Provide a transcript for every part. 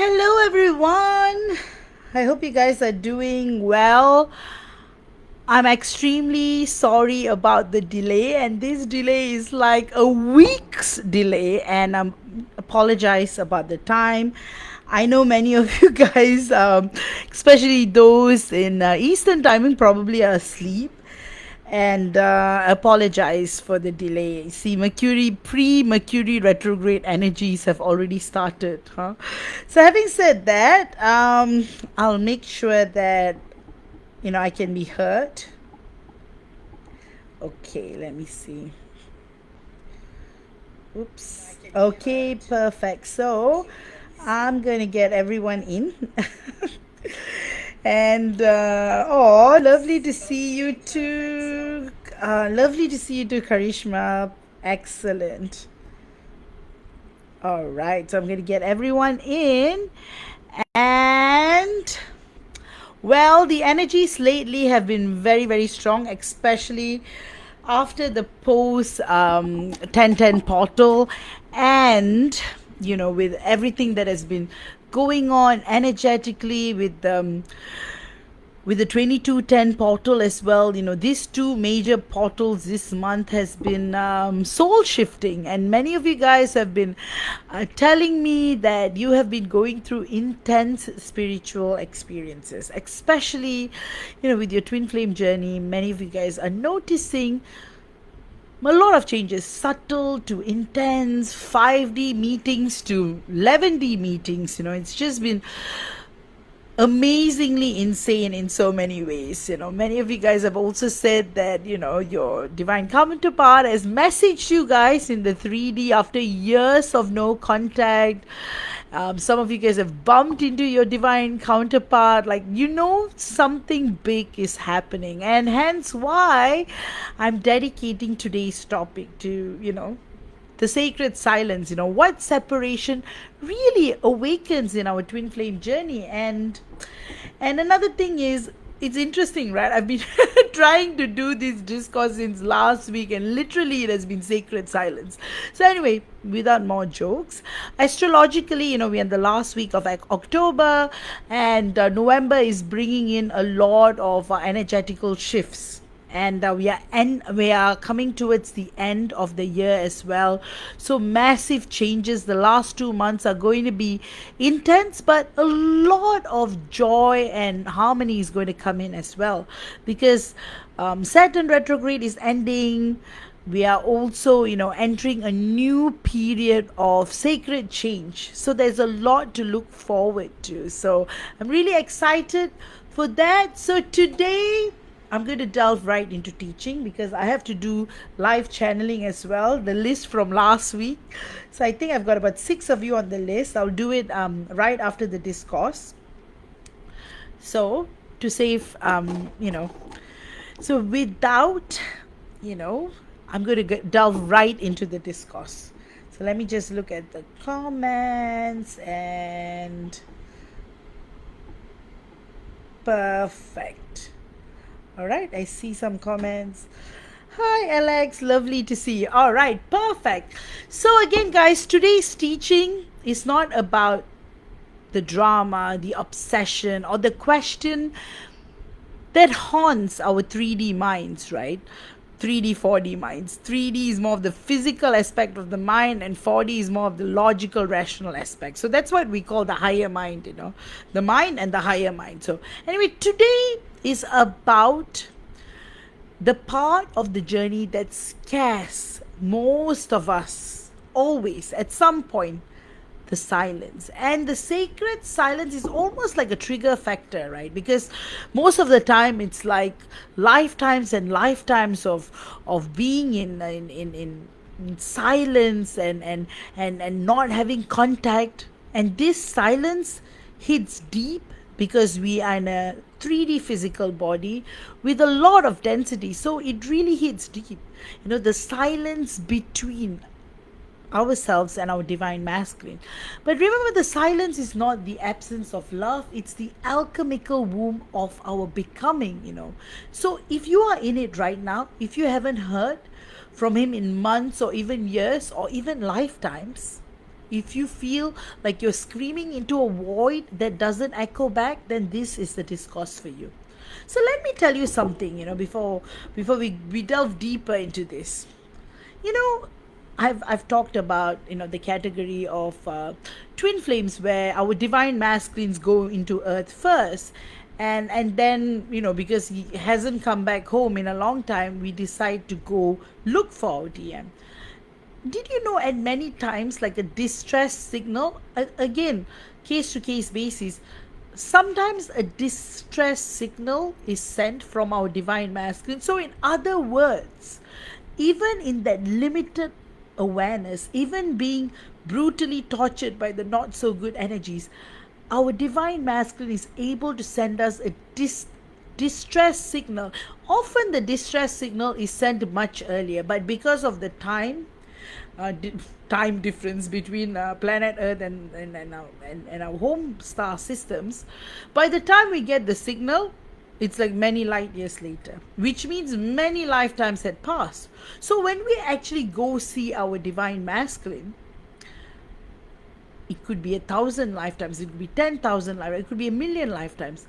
Hello, everyone. I hope you guys are doing well. I'm extremely sorry about the delay, and this delay is like a week's delay, and I apologize about the time. I know many of you guys, especially those in Eastern timing, probably are asleep and apologize for the delay. See, Mercury retrograde energies have already started. Huh? So, having said that, I'll make sure that I can be heard. Okay, let me see. Oops. Okay, perfect. So, I'm going to get everyone in. And oh, lovely to see you too. Lovely to see you too, Karishma. Excellent. All right, so I'm going to get everyone in. And well, the energies lately have been very, very strong, especially after the post 1010 portal, and with everything that has been going on energetically with the 2210 portal as well. These two major portals this month has been soul shifting, and many of you guys have been telling me that you have been going through intense spiritual experiences, especially with your twin flame journey. Many of you guys are noticing a lot of changes, subtle to intense, 5D meetings to 11D meetings. It's just been amazingly insane in so many ways. Many of you guys have also said that your divine counterpart has messaged you guys in the 3D after years of no contact. Some of you guys have bumped into your divine counterpart, like something big is happening, and hence why I'm dedicating today's topic to the sacred silence. What separation really awakens in our twin flame journey. And another thing is, it's interesting, right? I've been trying to do this discourse since last week, and literally it has been sacred silence. So anyway, without more jokes, astrologically, we're in the last week of October, and November is bringing in a lot of energetical shifts, and we are coming towards the end of the year as well. So massive changes. The last 2 months are going to be intense, but a lot of joy and harmony is going to come in as well, because Saturn retrograde is ending. We are also entering a new period of sacred change, so there's a lot to look forward to. So I'm really excited for that. So today I'm going to delve right into teaching, because I have to do live channeling as well, the list from last week. So I think I've got about 6 of you on the list. I'll do it right after the discourse. So to save, so without, I'm going to delve right into the discourse. So let me just look at the comments, and perfect. All right, I see some comments. Hi, Alex. Lovely to see you. All right, perfect. So again, guys, today's teaching is not about the drama, the obsession, or the question that haunts our 3D minds, right? 3D, 4D minds. 3D is more of the physical aspect of the mind, and 4D is more of the logical, rational aspect. So that's what we call the higher mind, the mind and the higher mind. So anyway, today is about the part of the journey that scares most of us always at some point, the silence. And the sacred silence is almost like a trigger factor, right? Because most of the time it's like lifetimes and lifetimes of being in silence and not having contact, and this silence hits deep because we are in a 3D physical body with a lot of density. So it really hits deep. The silence between ourselves and our divine masculine. But remember, the silence is not the absence of love, it's the alchemical womb of our becoming. So if you are in it right now, if you haven't heard from him in months or even years or even lifetimes, If you feel like you're screaming into a void that doesn't echo back, then this is the discourse for you. So let me tell you something, before we delve deeper into this. You know, I've talked about the category of twin flames, where our divine masculines go into earth first, and then because he hasn't come back home in a long time, we decide to go look for our DM. Did you know, at many times, like a distress signal, again, case to case basis, sometimes a distress signal is sent from our divine masculine. So in other words, even in that limited awareness, even being brutally tortured by the not so good energies, our divine masculine is able to send us a distress signal. Often the distress signal is sent much earlier, but because of the uh, di- time difference between planet Earth and our home star systems, by the time we get the signal, it's like many light years later, which means many lifetimes had passed. So when we actually go see our divine masculine, it could be 1,000 lifetimes, it could be 10,000 lifetimes, it could be 1,000,000 lifetimes.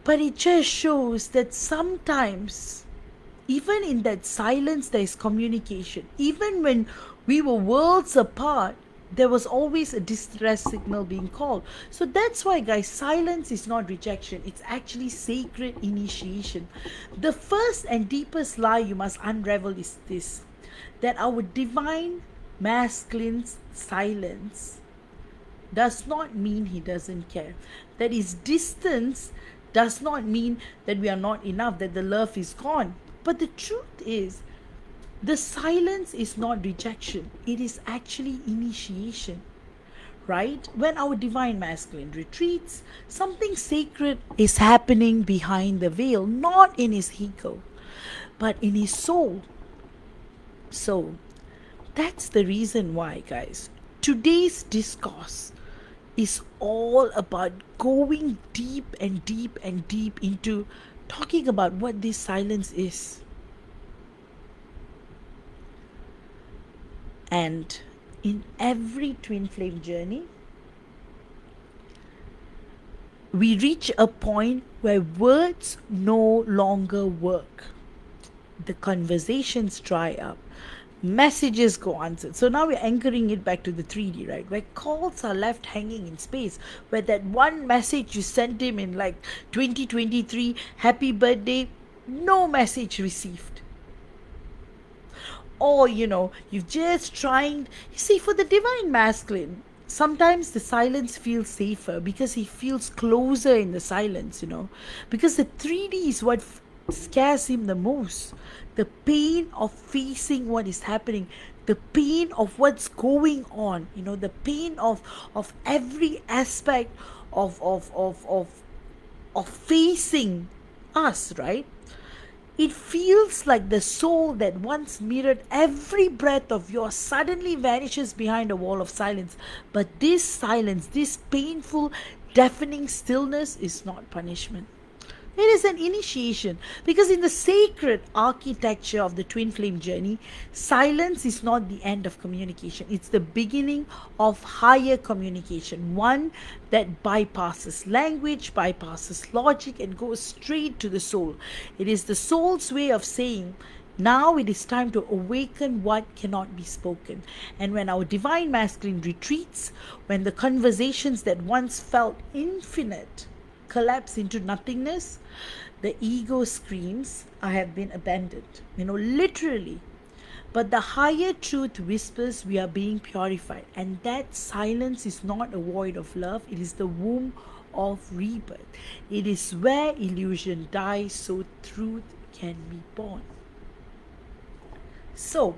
But it just shows that sometimes, even in that silence, there is communication. Even when we were worlds apart, there was always a distress signal being called. So that's why, guys, silence is not rejection, it's actually sacred initiation. The first and deepest lie you must unravel is this: that our divine masculine's silence does not mean he doesn't care, that his distance does not mean that we are not enough, that the love is gone. But the truth is, the silence is not rejection, it is actually initiation, right? When our divine masculine retreats, something sacred is happening behind the veil, not in his ego, but in his soul. So, that's the reason why, guys, today's discourse is all about going deep and deep and deep into talking about what this silence is. And in every twin flame journey, we reach a point where words no longer work. The conversations dry up, messages go unanswered. So now we're anchoring it back to the 3D, right? Where calls are left hanging in space, where that one message you sent him in like 2023, happy birthday, no message received. Or you've just trying. You see, for the divine masculine, sometimes the silence feels safer because he feels closer in the silence, because the 3D is what scares him the most. The pain of facing what is happening, the pain of what's going on, the pain of every aspect of facing us, right? It feels like the soul that once mirrored every breath of yours suddenly vanishes behind a wall of silence. But this silence, this painful, deafening stillness, is not punishment. It is an initiation, because in the sacred architecture of the twin flame journey, silence is not the end of communication. It's the beginning of higher communication, one that bypasses language, bypasses logic, and goes straight to the soul. It is the soul's way of saying, now it is time to awaken what cannot be spoken. And when our divine masculine retreats, when the conversations that once felt infinite collapse into nothingness, the ego screams, I have been abandoned, literally. But the higher truth whispers, we are being purified. And that silence is not a void of love, it is the womb of rebirth. It is where illusion dies so truth can be born. So,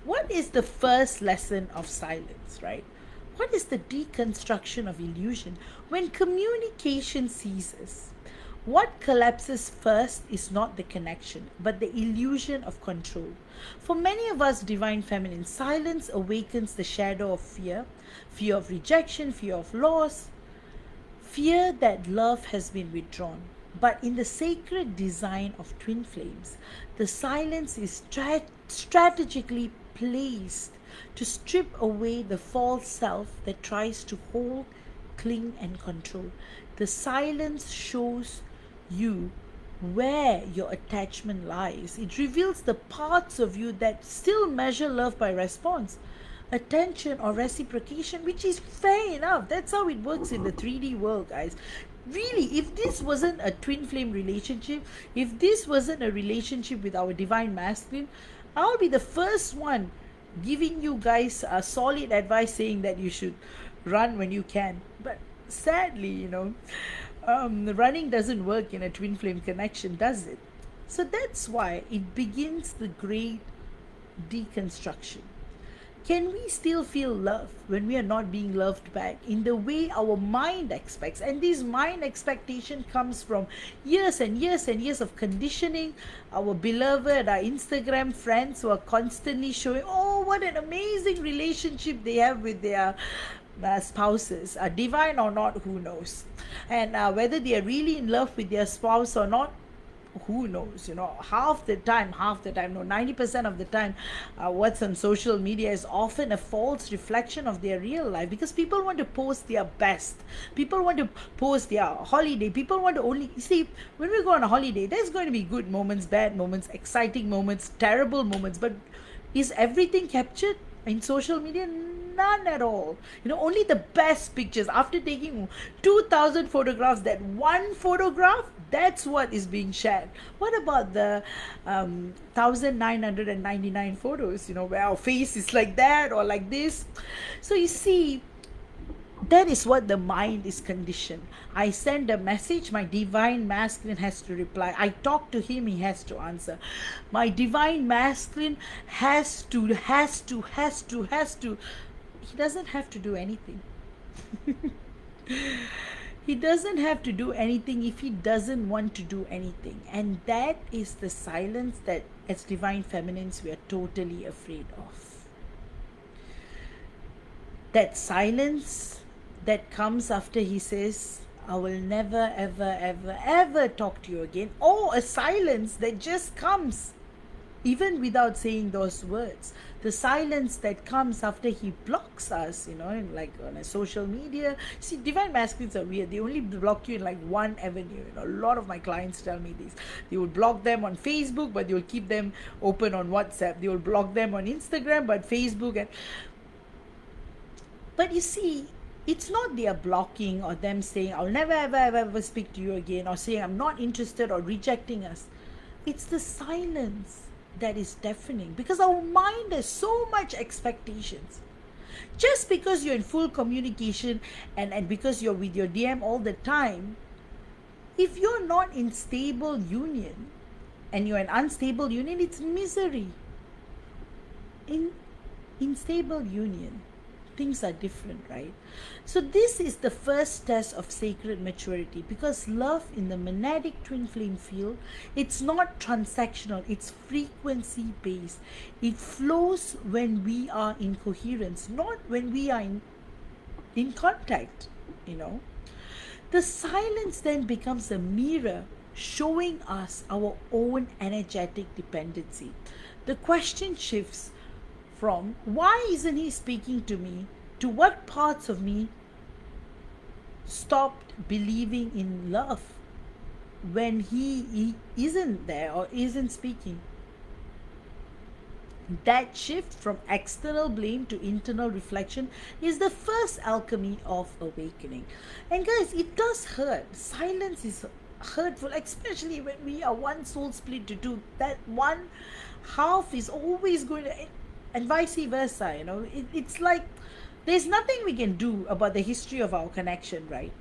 what is the first lesson of silence, right? What is the deconstruction of illusion? When communication ceases, what collapses first is not the connection, but the illusion of control. For many of us divine feminine, silence awakens the shadow of fear, fear of rejection, fear of loss, fear that love has been withdrawn. But in the sacred design of twin flames, the silence is strategically placed to strip away the false self that tries to hold, cling, and control. The silence shows you where your attachment lies. It reveals the parts of you that still measure love by response, attention, or reciprocation, which is fair enough. That's how it works in the 3D world, guys. Really, if this wasn't a twin flame relationship, if this wasn't a relationship with our divine masculine, I'll be the first one giving you guys a solid advice saying that you should run when you can. But sadly, running doesn't work in a twin flame connection, does it? So that's why it begins the great deconstruction. Can we still feel love when we are not being loved back in the way our mind expects? And this mind expectation comes from years and years and years of conditioning. Our beloved, our Instagram friends who are constantly showing, oh, what an amazing relationship they have with their spouses, divine or not, who knows? And whether they are really in love with their spouse or not, who knows? Half the time, no, 90% of the time, what's on social media is often a false reflection of their real life, because people want to post their best, people want to post their holiday, people want to only see. When we go on a holiday, there's going to be good moments, bad moments, exciting moments, terrible moments, but is everything captured in social media? None at all. Only the best pictures. After taking 2,000 photographs, that one photograph, that's what is being shared. What about the 1,999 photos, where our face is like that or like this? So you see, that is what the mind is conditioned. I send a message, my divine masculine has to reply. I talk to him, he has to answer. My divine masculine has to. He doesn't have to do anything. He doesn't have to do anything if he doesn't want to do anything. And that is the silence that, as divine feminines, we are totally afraid of. That silence that comes after he says, I will never, ever, ever, ever talk to you again. Or a silence that just comes even without saying those words. The silence that comes after he blocks us, like on a social media. See, divine masculines are weird. They only block you in like one avenue. A lot of my clients tell me this. They will block them on Facebook, but they will keep them open on WhatsApp. They will block them on Instagram, but Facebook. But you see, it's not their blocking or them saying, I'll never, ever, ever, ever speak to you again, or saying, I'm not interested, or rejecting us. It's the silence that is deafening, because our mind has so much expectations. Just because you're in full communication and because you're with your DM all the time, if you're not in stable union and you're an unstable union, it's misery. In stable union, things are different, right? So this is the first test of sacred maturity, because love in the monadic twin flame field, it's not transactional, it's frequency based. It flows when we are in coherence, not when we are in contact. The silence then becomes a mirror showing us our own energetic dependency. The question shifts from why isn't he speaking to me, to what parts of me stopped believing in love when he isn't there or isn't speaking. That shift from external blame to internal reflection is the first alchemy of awakening. And guys, it does hurt. Silence is hurtful, especially when we are one soul split to two. That one half is always going to, and vice versa. It's like there's nothing we can do about the history of our connection, right?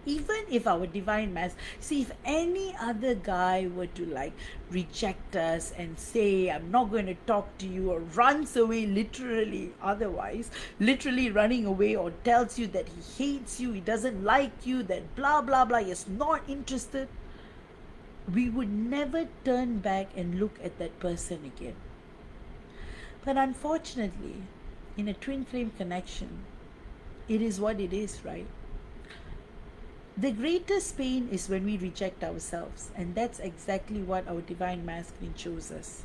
Even if our divine see, if any other guy were to reject us and say, I'm not going to talk to you, or runs away literally, otherwise, literally running away, or tells you that he hates you, he doesn't like you, that blah, blah, blah, he's not interested, we would never turn back and look at that person again. But unfortunately, in a twin flame connection, it is what it is, right? The greatest pain is when we reject ourselves, and that's exactly what our divine masculine shows us.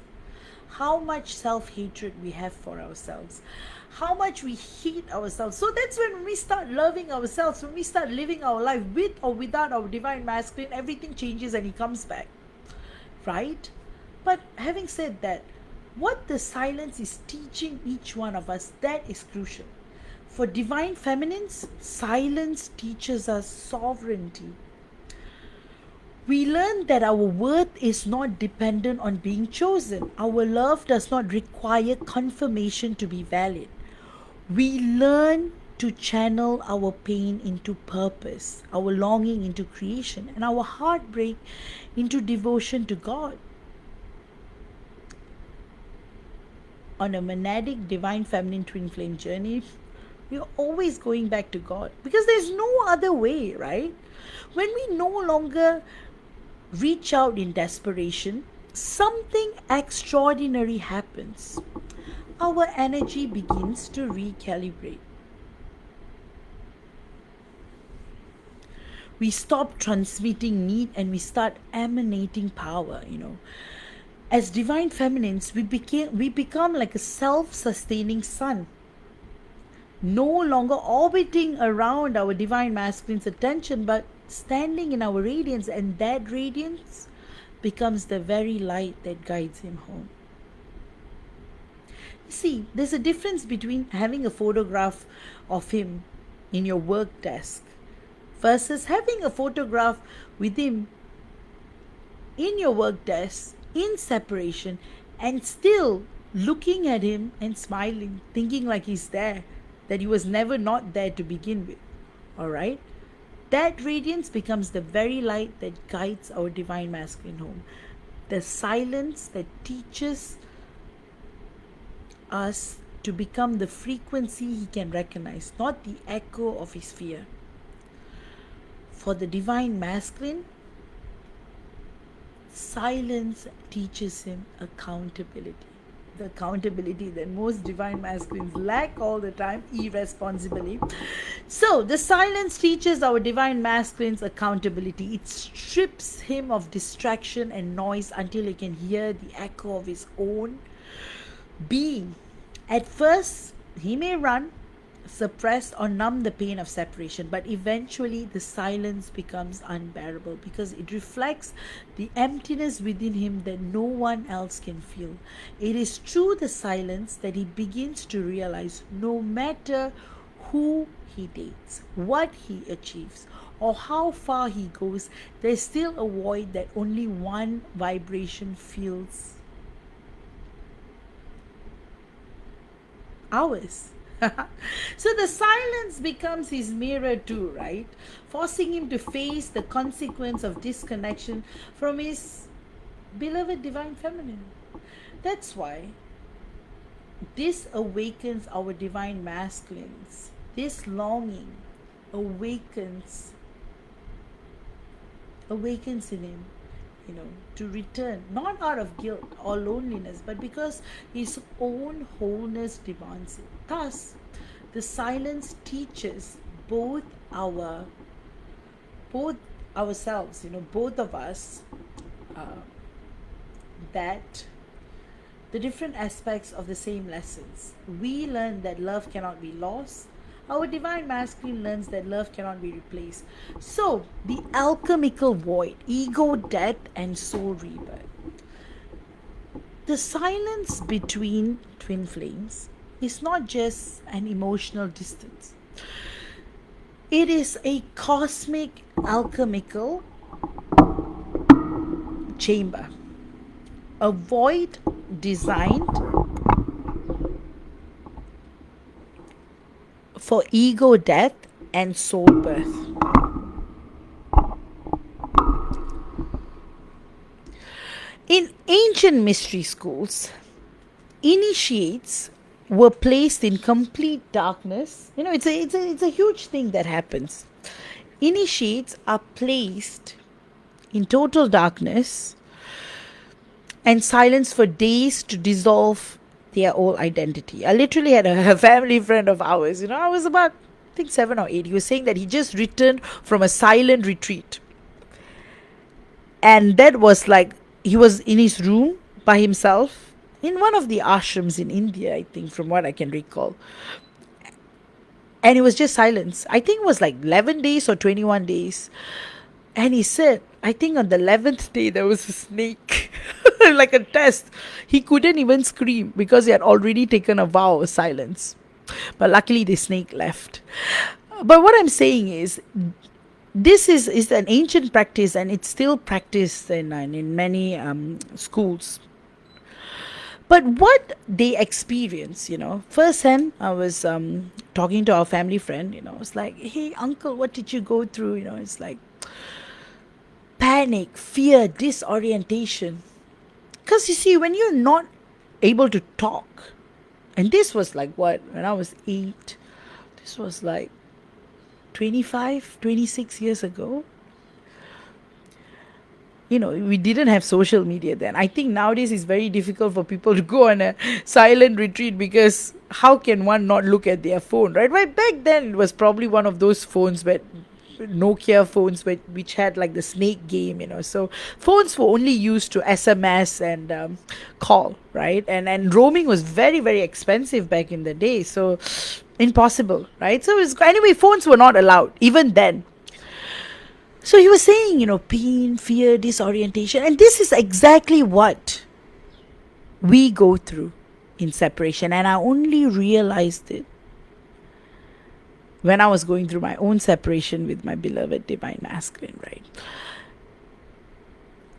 how much self-hatred we have for ourselves, how much we hate ourselves. So that's when we start loving ourselves, when we start living our life with or without our divine masculine, everything changes and he comes back, right? But having said that, what the silence is teaching each one of us, that is crucial. For divine feminines, silence teaches us sovereignty. We learn that our worth is not dependent on being chosen. Our love does not require confirmation to be valid. We learn to channel our pain into purpose, our longing into creation, and our heartbreak into devotion to God. On a monadic divine feminine twin flame journey, we're always going back to God because there's no other way, right? When we no longer reach out in desperation, something extraordinary happens. Our energy begins to recalibrate. We stop transmitting need and we start emanating power, As divine feminines, we become like a self-sustaining sun, no longer orbiting around our divine masculine's attention, but standing in our radiance, and that radiance becomes the very light that guides him home. See, there's a difference between having a photograph of him in your work desk versus having a photograph with him in your work desk in separation and still looking at him and smiling, thinking like he's there, that he was never not there to begin with. All right? That radiance becomes the very light that guides our divine masculine home. The silence that teaches us to become the frequency he can recognize, not the echo of his fear. For the divine masculine, silence teaches him accountability. The accountability that most divine masculines lack all the time, irresponsibly. So the silence teaches our divine masculines accountability. It strips him of distraction and noise until he can hear the echo of his own being. At first, he may run, suppress or numb the pain of separation, but eventually the silence becomes unbearable because it reflects the emptiness within him that no one else can feel. It is through the silence that he begins to realize no matter who he dates, what he achieves, or how far he goes, there's still a void that only one vibration fills. Ours. So the silence becomes his mirror too, right? Forcing him to face the consequence of disconnection from his beloved divine feminine. That's why this awakens our divine masculines. This longing awakens in him, to return, not out of guilt or loneliness, but because his own wholeness demands it. Thus, the silence teaches both ourselves, both of us, that the different aspects of the same lessons. We learn that love cannot be lost. Our divine masculine learns that love cannot be replaced. So, the alchemical void, ego, death, and soul rebirth. The silence between twin flames is not just an emotional distance. It is a cosmic alchemical chamber. A void designed for ego death and soul birth. In ancient mystery schools, initiates were placed in complete darkness. It's a huge thing that happens. Initiates are placed in total darkness and silence for days to dissolve their old identity. I literally had a family friend of ours, I was about, I think 7 or 8. He was saying that he just returned from a silent retreat. And that was like, he was in his room by himself in one of the ashrams in India, I think, from what I can recall. And it was just silence. I think it was like 11 days or 21 days. And he said, I think on the 11th day there was a snake, like a test. He couldn't even scream because he had already taken a vow of silence. But luckily the snake left. But what I'm saying is, this is an ancient practice, and it's still practiced in many schools. But what they experience, firsthand, I was talking to our family friend, it's like, hey, uncle, what did you go through? It's like panic, fear, disorientation. Because you see, when you're not able to talk, and this was like what, when I was 8, this was like 25, 26 years ago. We didn't have social media then. I think nowadays it's very difficult for people to go on a silent retreat, because how can one not look at their phone, right? But back then it was probably one of those phones, but Nokia phones, which had like the snake game, so phones were only used to SMS and call, right? And roaming was very, very expensive back in the day, so impossible, right? So anyway, phones were not allowed even then. So he was saying, pain, fear, disorientation. And this is exactly what we go through in separation. And I only realized it when I was going through my own separation with my beloved Divine Masculine, right?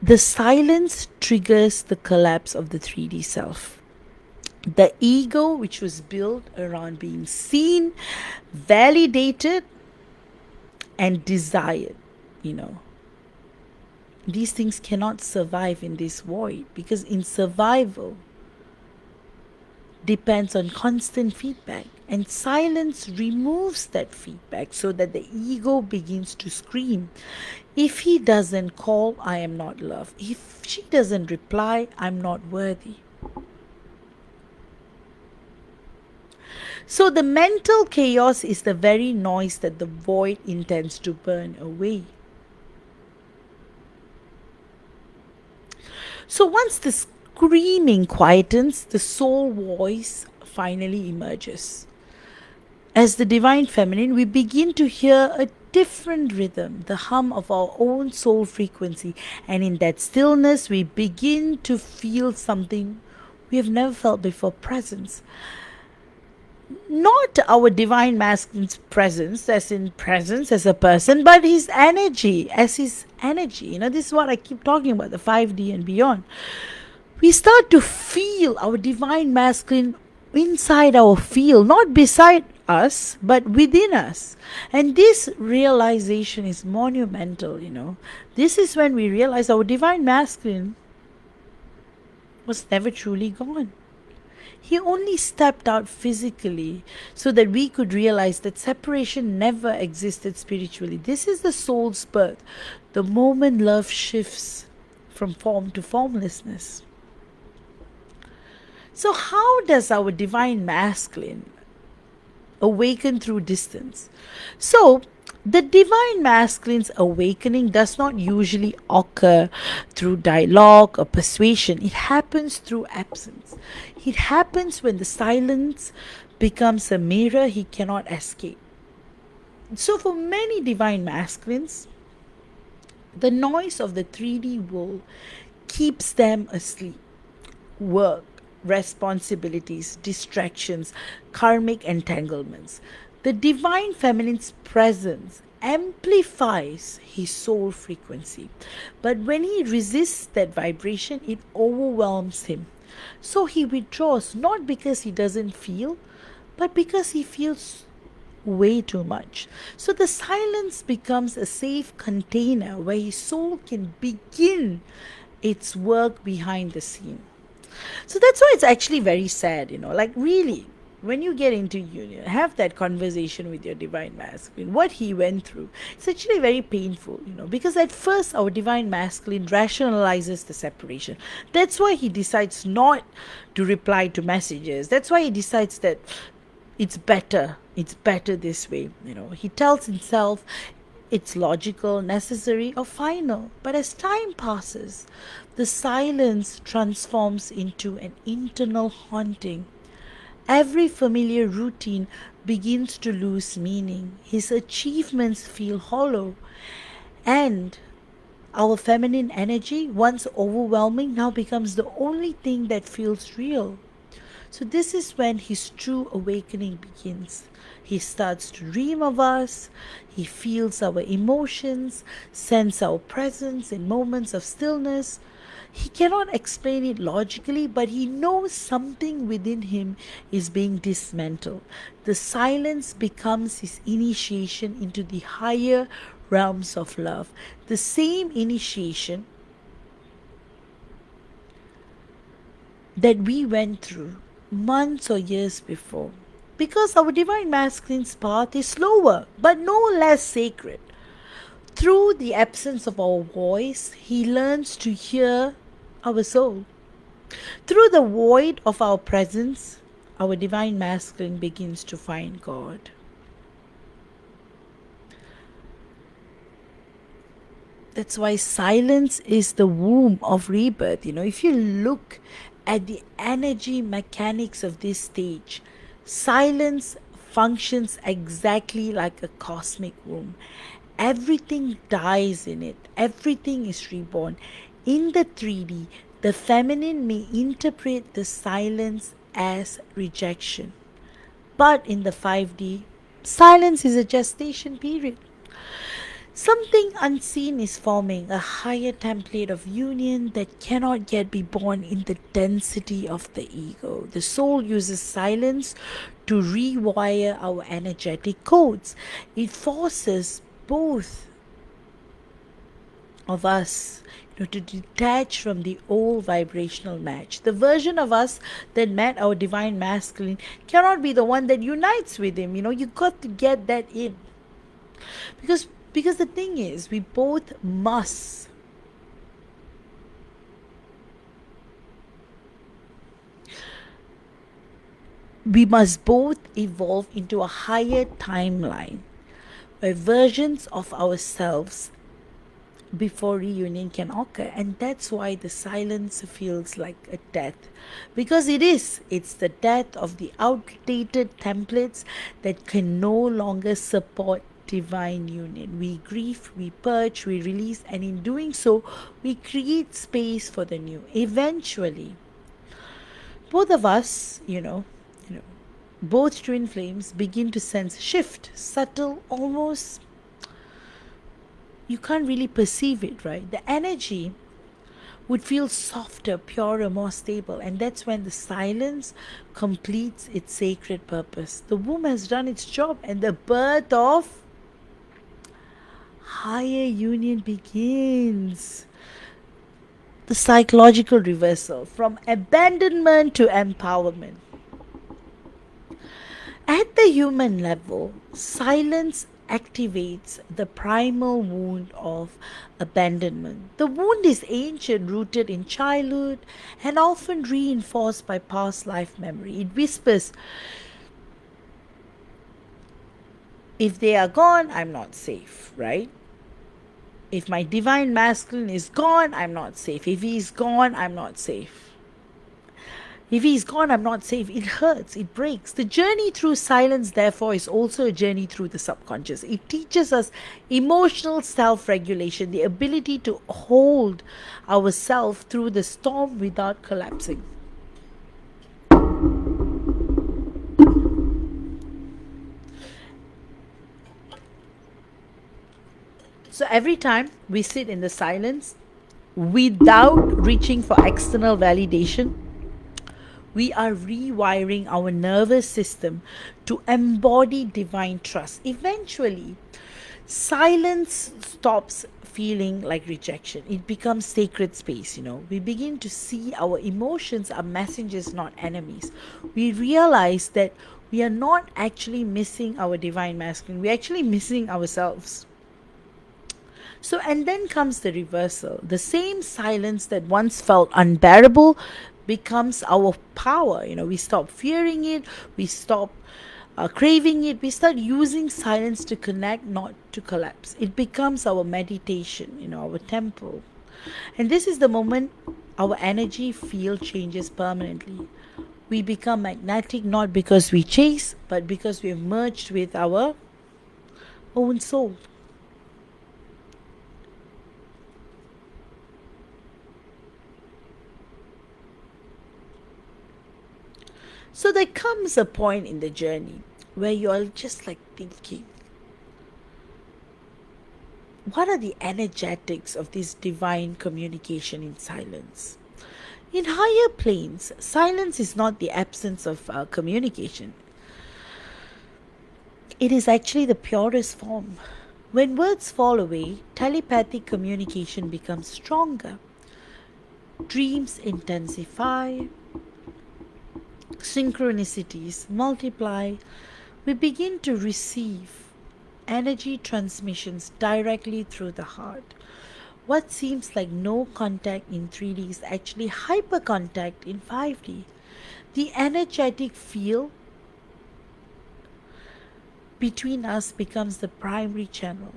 The silence triggers the collapse of the 3D self. The ego, which was built around being seen, validated, and desired. These things cannot survive in this void, because in survival depends on constant feedback, and silence removes that feedback so that the ego begins to scream. If he doesn't call, I am not loved. If she doesn't reply, I'm not worthy. So the mental chaos is the very noise that the void intends to burn away. So once the screaming quietens, the soul voice finally emerges. As the Divine Feminine, we begin to hear a different rhythm, the hum of our own soul frequency. And in that stillness, we begin to feel something we have never felt before: presence. Not our Divine Masculine's presence, as in presence as a person, but his energy as his energy. This is what I keep talking about, the 5D and beyond. We start to feel our Divine Masculine inside our field, not beside us, but within us. And this realization is monumental, This is when we realize our Divine Masculine was never truly gone. He only stepped out physically so that we could realize that separation never existed spiritually. This is the soul's birth, the moment love shifts from form to formlessness. So how does our Divine Masculine awaken through distance? So the Divine Masculine's awakening does not usually occur through dialogue or persuasion. It happens through absence. It happens when the silence becomes a mirror he cannot escape. So for many Divine Masculines, the noise of the 3D world keeps them asleep. Work, responsibilities, distractions, karmic entanglements. The Divine Feminine's presence amplifies his soul frequency. But when he resists that vibration, it overwhelms him. So he withdraws, not because he doesn't feel, but because he feels way too much. So the silence becomes a safe container where his soul can begin its work behind the scene. So that's why it's actually very sad, like really, when you get into union, have that conversation with your Divine Masculine, what he went through. It's actually very painful, because at first our Divine Masculine rationalizes the separation. That's why he decides not to reply to messages. That's why he decides that it's better this way. He tells himself It's logical, necessary, or final. But as time passes, the silence transforms into an internal haunting. Every familiar routine begins to lose meaning. His achievements feel hollow. And our feminine energy, once overwhelming, now becomes the only thing that feels real. So, this is when his true awakening begins. He starts to dream of us, he feels our emotions, sense our presence in moments of stillness. He cannot explain it logically, but he knows something within him is being dismantled. The silence becomes his initiation into the higher realms of love. The same initiation that we went through months or years before. Because our divine masculine's path is slower, but no less sacred. Through the absence of our voice, he learns to hear our soul. Through the void of our presence, our divine masculine begins to find God. That's why silence is the womb of rebirth. If you look at the energy mechanics of this stage, silence functions exactly like a cosmic womb. Everything dies in it, everything is reborn. In the 3D, the feminine may interpret the silence as rejection, but in the 5D, silence is a gestation period. Something unseen is forming, a higher template of union that cannot yet be born in the density of the ego. The soul uses silence to rewire our energetic codes. It forces both of us to detach from the old vibrational match. The version of us that met our divine masculine cannot be the one that unites with him. You got to get that in. Because the thing is, we both must both evolve into a higher timeline where versions of ourselves before reunion can occur. And that's why the silence feels like a death, because it's the death of the outdated templates that can no longer support divine union. We grieve, we purge, we release, and in doing so, we create space for the new. Eventually, both of us, both twin flames begin to sense shift, subtle, almost you can't really perceive it, right? The energy would feel softer, purer, more stable, and that's when the silence completes its sacred purpose. The womb has done its job, and the birth of higher union begins. The psychological reversal from abandonment to empowerment. At the human level, silence activates the primal wound of abandonment. The wound is ancient, rooted in childhood, and often reinforced by past life memory. It whispers, if they are gone, I'm not safe, right? If my divine masculine is gone, I'm not safe. If he's gone, I'm not safe. If he's gone, I'm not safe. It hurts, it breaks. The journey through silence, therefore, is also a journey through the subconscious. It teaches us emotional self regulation, the ability to hold ourselves through the storm without collapsing. So every time we sit in the silence without reaching for external validation, we are rewiring our nervous system to embody divine trust. Eventually, silence stops feeling like rejection. It becomes sacred space. We begin to see our emotions are messengers, not enemies. We realize that we are not actually missing our divine masculine, we're actually missing ourselves. So, and then comes the reversal. The same silence that once felt unbearable becomes our power. We stop fearing it, we stop craving it, we start using silence to connect, not to collapse. It becomes our meditation, our temple. And this is the moment our energy field changes permanently. We become magnetic not because we chase, but because we have merged with our own soul. So there comes a point in the journey where you're just like thinking, what are the energetics of this divine communication in silence? In higher planes, silence is not the absence of communication. It is actually the purest form. When words fall away, telepathic communication becomes stronger. Dreams intensify, synchronicities multiply. We begin to receive energy transmissions directly through the heart. What seems like no contact in 3D is actually hyper contact in 5D. The energetic field between us becomes the primary channel.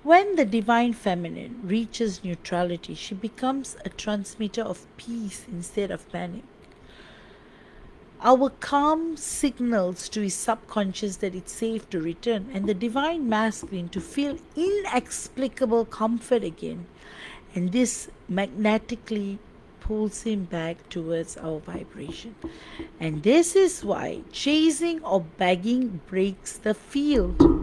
When the divine feminine reaches neutrality, she becomes a transmitter of peace instead of panic. Our calm signals to his subconscious that it's safe to return, and the divine masculine to feel inexplicable comfort again. And this magnetically pulls him back towards our vibration. And this is why chasing or begging breaks the field.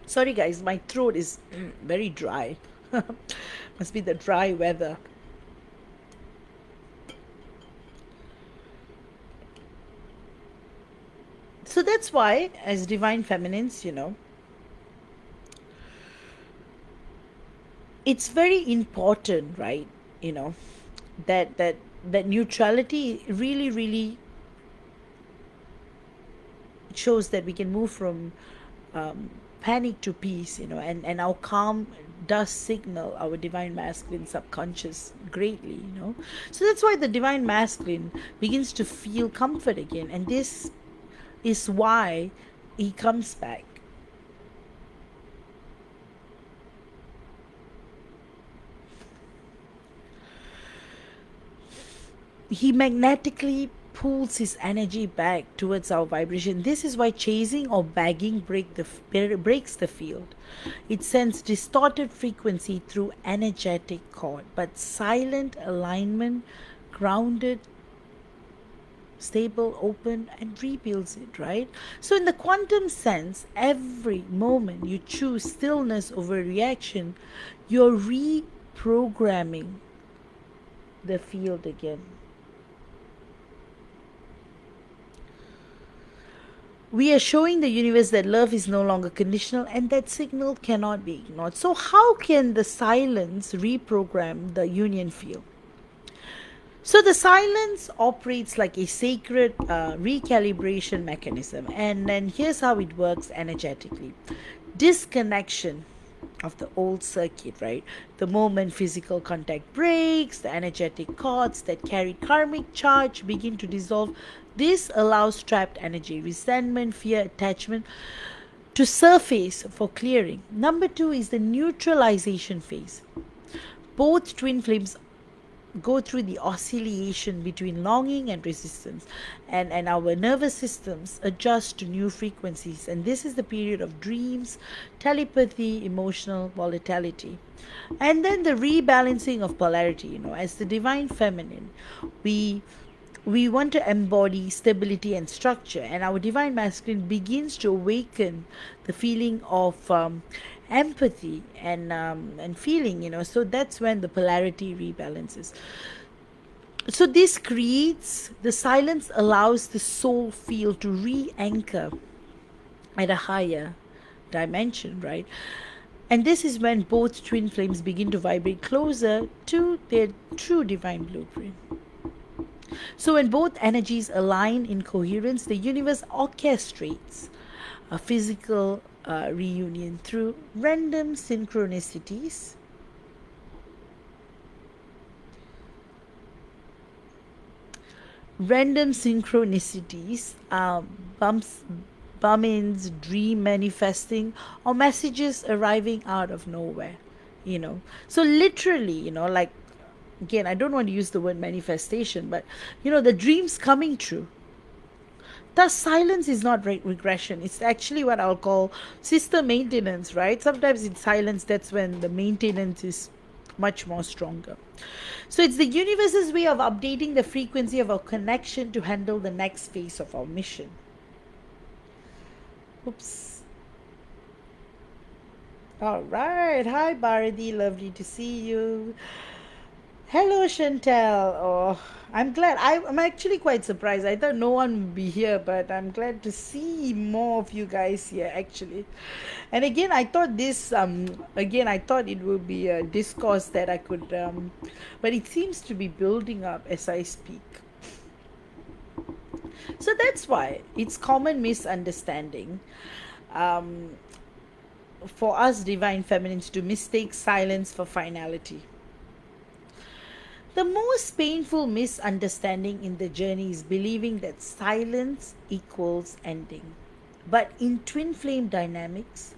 Sorry, guys, my throat is very dry. Must be the dry weather. So that's why, as divine feminines, it's very important, right? That neutrality really, really shows that we can move from panic to peace, and our calm does signal our divine masculine subconscious greatly. So that's why the divine masculine begins to feel comfort again, and this is why he comes back. He magnetically pulls his energy back towards our vibration. This is why chasing or begging breaks the field. It sends distorted frequency through energetic cord, but silent alignment, grounded, stable, open, and rebuilds it, right? So in the quantum sense, every moment you choose stillness over reaction, you're reprogramming the field again. We are showing the universe that love is no longer conditional and that signal cannot be ignored. So how can the silence reprogram the union field? So the silence operates like a sacred recalibration mechanism. And then here's how it works energetically. Disconnection of the old circuit, right? The moment physical contact breaks, the energetic cords that carry karmic charge begin to dissolve. This allows trapped energy, resentment, fear, attachment to surface for clearing. Number 2 is the neutralization phase. Both twin flames go through the oscillation between longing and resistance, and our nervous systems adjust to new frequencies, and this is the period of dreams, telepathy, emotional volatility. And then the rebalancing of polarity. As the divine feminine, we want to embody stability and structure, and our divine masculine begins to awaken the feeling of empathy and feeling. So that's when the polarity rebalances. So this creates the silence, allows the soul field to re-anchor at a higher dimension, right? And this is when both twin flames begin to vibrate closer to their true divine blueprint. So when both energies align in coherence, the universe orchestrates a physical reunion through random synchronicities. Random synchronicities, bumps, bump-ins, dream manifesting, or messages arriving out of nowhere. So literally, like, again, I don't want to use the word manifestation, but the dreams coming true. Thus, silence is not regression. It's actually what I'll call system maintenance, right? Sometimes in silence, that's when the maintenance is much more stronger. So it's the universe's way of updating the frequency of our connection to handle the next phase of our mission. Oops. All right. Hi, Bharati. Lovely to see you. Hello, Chantel. Oh, I'm glad. I'm actually quite surprised. I thought no one would be here, but I'm glad to see more of you guys here, actually. And again, I thought I thought it would be a discourse that I could, but it seems to be building up as I speak. So that's why it's common misunderstanding for us divine feminines to mistake silence for finality. The most painful misunderstanding in the journey is believing that silence equals ending. But in twin flame dynamics,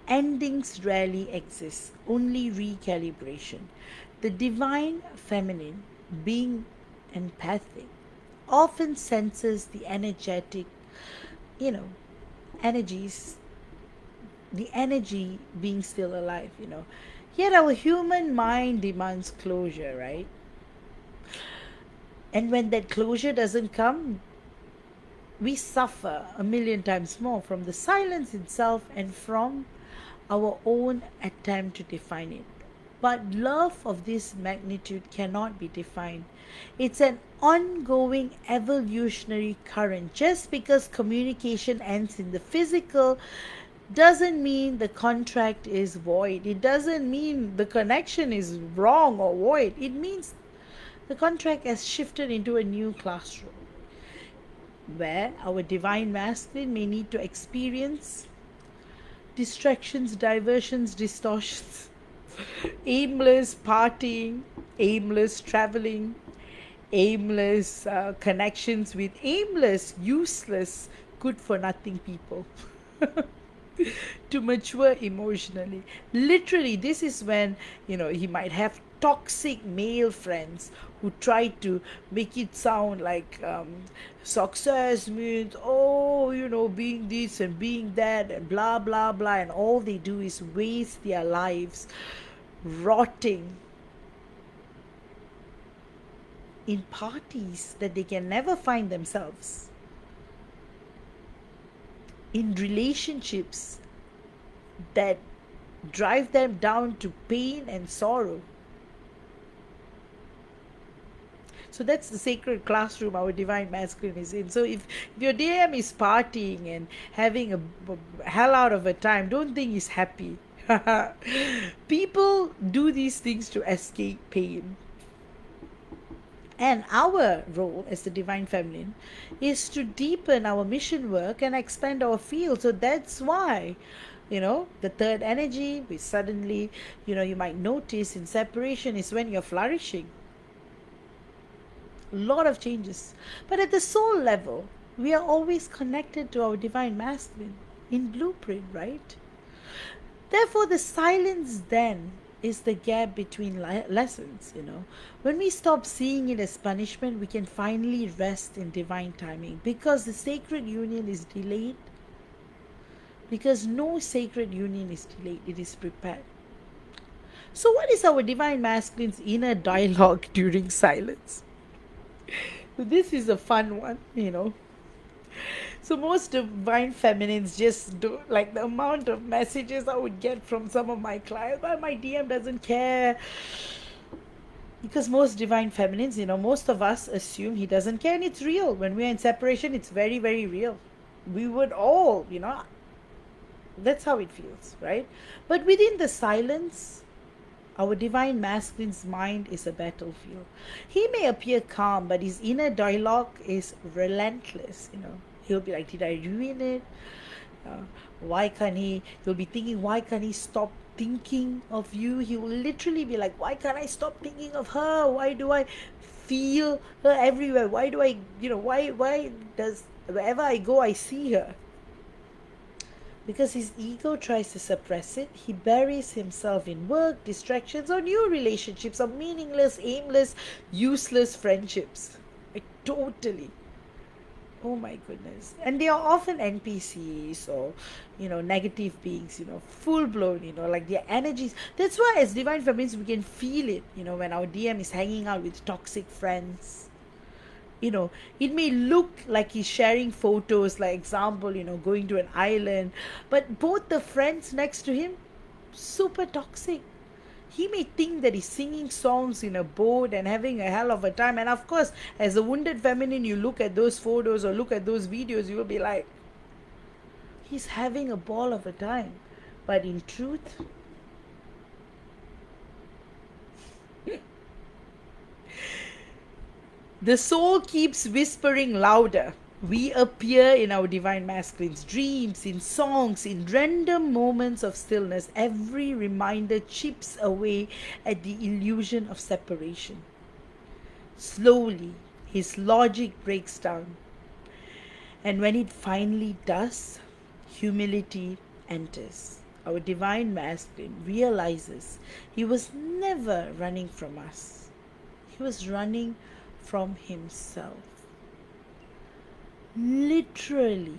endings rarely exist, only recalibration. The divine feminine, being empathic, often senses the energetic, energies, the energy being still alive. Yet our human mind demands closure, right? And when that closure doesn't come, we suffer a million times more from the silence itself and from our own attempt to define it. But love of this magnitude cannot be defined. It's an ongoing evolutionary current. Just because communication ends in the physical doesn't mean the contract is void. It doesn't mean the connection is wrong or void. It means the contract has shifted into a new classroom where our divine masculine may need to experience distractions, diversions, distortions, aimless partying, aimless traveling, aimless connections with aimless, useless, good for nothing people. To mature emotionally. Literally, this is when, he might have toxic male friends who try to make it sound like success means, being this and being that and blah, blah, blah. And all they do is waste their lives rotting in parties that they can never find themselves, in relationships that drive them down to pain and sorrow. So that's the sacred classroom our divine masculine is in. So if your DM is partying and having a hell out of a time, don't think he's happy. People do these things to escape pain. And our role as the divine feminine is to deepen our mission work and expand our field. So that's why, the third energy, we suddenly, you might notice in separation is when you're flourishing. A lot of changes. But at the soul level, we are always connected to our divine masculine in blueprint, right? Therefore, the silence then is the gap between lessons. When we stop seeing it as punishment, we can finally rest in divine timing, because the sacred union is delayed, because no sacred union is delayed, it is prepared. So what is our divine masculine's inner dialogue during silence? This is a fun one. So most divine feminines just do, like, the amount of messages I would get from some of my clients, but my DM doesn't care. Because most divine feminines, most of us assume he doesn't care, and it's real. When we're in separation, it's very, very real. We would all, that's how it feels, right? But within the silence, Our divine masculine's mind is a battlefield. He may appear calm, but his inner dialogue is relentless. He'll be like, "Did I ruin it? Uh, why can't he?" He'll be thinking, "Why can't he stop thinking of you?" He will literally be like, "Why can't I stop thinking of her? Why do I feel her everywhere? Why do I, why does wherever I go, I see her?" Because his ego tries to suppress it, he buries himself in work, distractions, or new relationships, or meaningless, aimless, useless friendships. Like, totally. Oh my goodness. And they are often NPCs or, negative beings, full blown, like their energies. That's why as divine feminines, we can feel it, when our DM is hanging out with toxic friends. It may look like he's sharing photos, like example, going to an island, but both the friends next to him, super toxic. He may think that he's singing songs in a boat and having a hell of a time. And of course, as a wounded feminine, you look at those photos or look at those videos, you will be like, he's having a ball of a time. But in truth, the soul keeps whispering louder. We appear in our divine masculine's dreams, in songs, in random moments of stillness. Every reminder chips away at the illusion of separation. Slowly, his logic breaks down. And when it finally does, humility enters. Our divine masculine realizes he was never running from us. He was running from himself. Literally,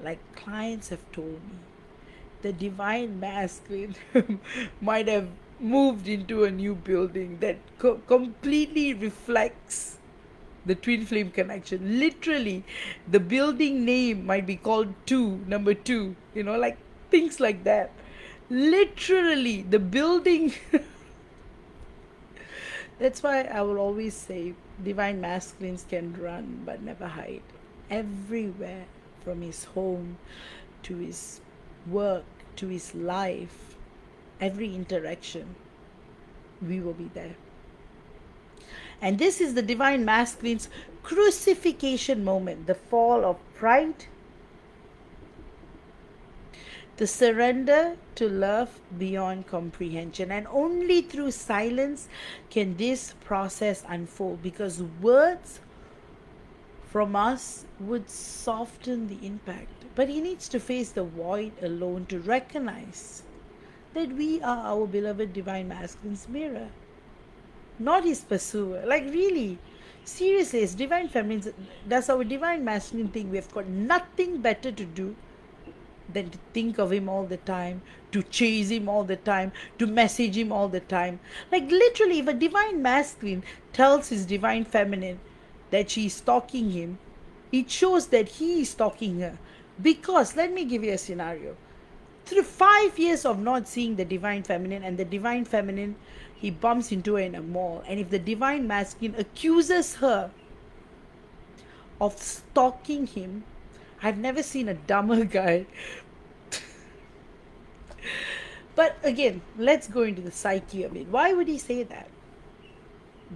like clients have told me, the divine masculine might have moved into a new building that completely reflects the twin flame connection. Literally, the building name might be called number 2, like things like that. Literally, the building. That's why I will always say divine masculines can run but never hide. Everywhere, from his home to his work to his life, every interaction, we will be there. And this is the divine masculine's crucifixion moment, the fall of pride, the surrender to love beyond comprehension. And only through silence can this process unfold, because words from us would soften the impact. But he needs to face the void alone to recognize that we are our beloved divine masculine's mirror, not his pursuer. Like, really, seriously, as divine feminines, does our divine masculine think we've got nothing better to do than to think of him all the time, to chase him all the time, to message him all the time? Like, literally, if a divine masculine tells his divine feminine that she's stalking him, it shows that he is stalking her. Because, let me give you a scenario. Through 5 years of not seeing the divine feminine, and the divine feminine, he bumps into her in a mall, and if the divine masculine accuses her of stalking him, I've never seen a dumber guy. But again, let's go into the psyche of it. Why would he say that?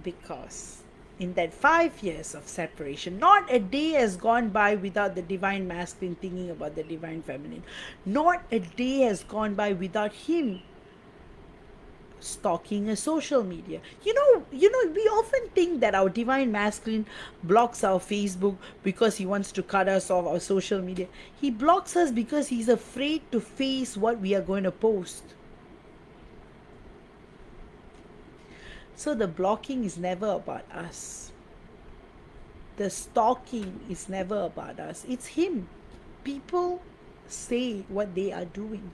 Because in that 5 years of separation, not a day has gone by without the divine masculine thinking about the divine feminine. Not a day has gone by without him stalking a social media. We often think that our divine masculine blocks our Facebook because he wants to cut us off our social media. He blocks us because he's afraid to face what we are going to post. So the blocking is never about us. The stalking is never about us. It's him. People say what they are doing.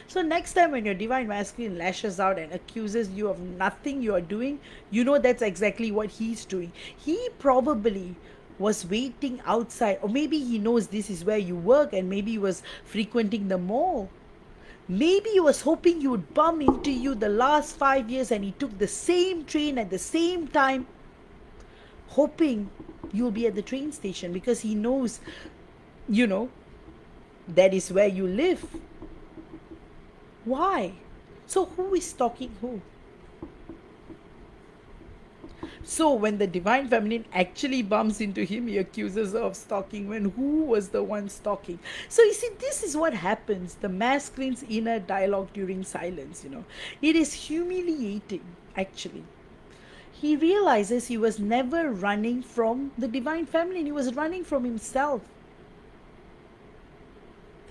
So next time when your divine masculine lashes out and accuses you of nothing you are doing, that's exactly what he's doing. He probably was waiting outside, or maybe he knows this is where you work, and maybe he was frequenting the mall. Maybe he was hoping you would bump into you the last 5 years, and he took the same train at the same time, hoping you'll be at the train station, because he knows, that is where you live. Why? So who is stalking who? So when the divine feminine actually bumps into him, he accuses her of stalking, when who was the one stalking? So you see, this is what happens, the masculine's inner dialogue during silence, It is humiliating, actually. He realizes he was never running from the divine feminine, he was running from himself.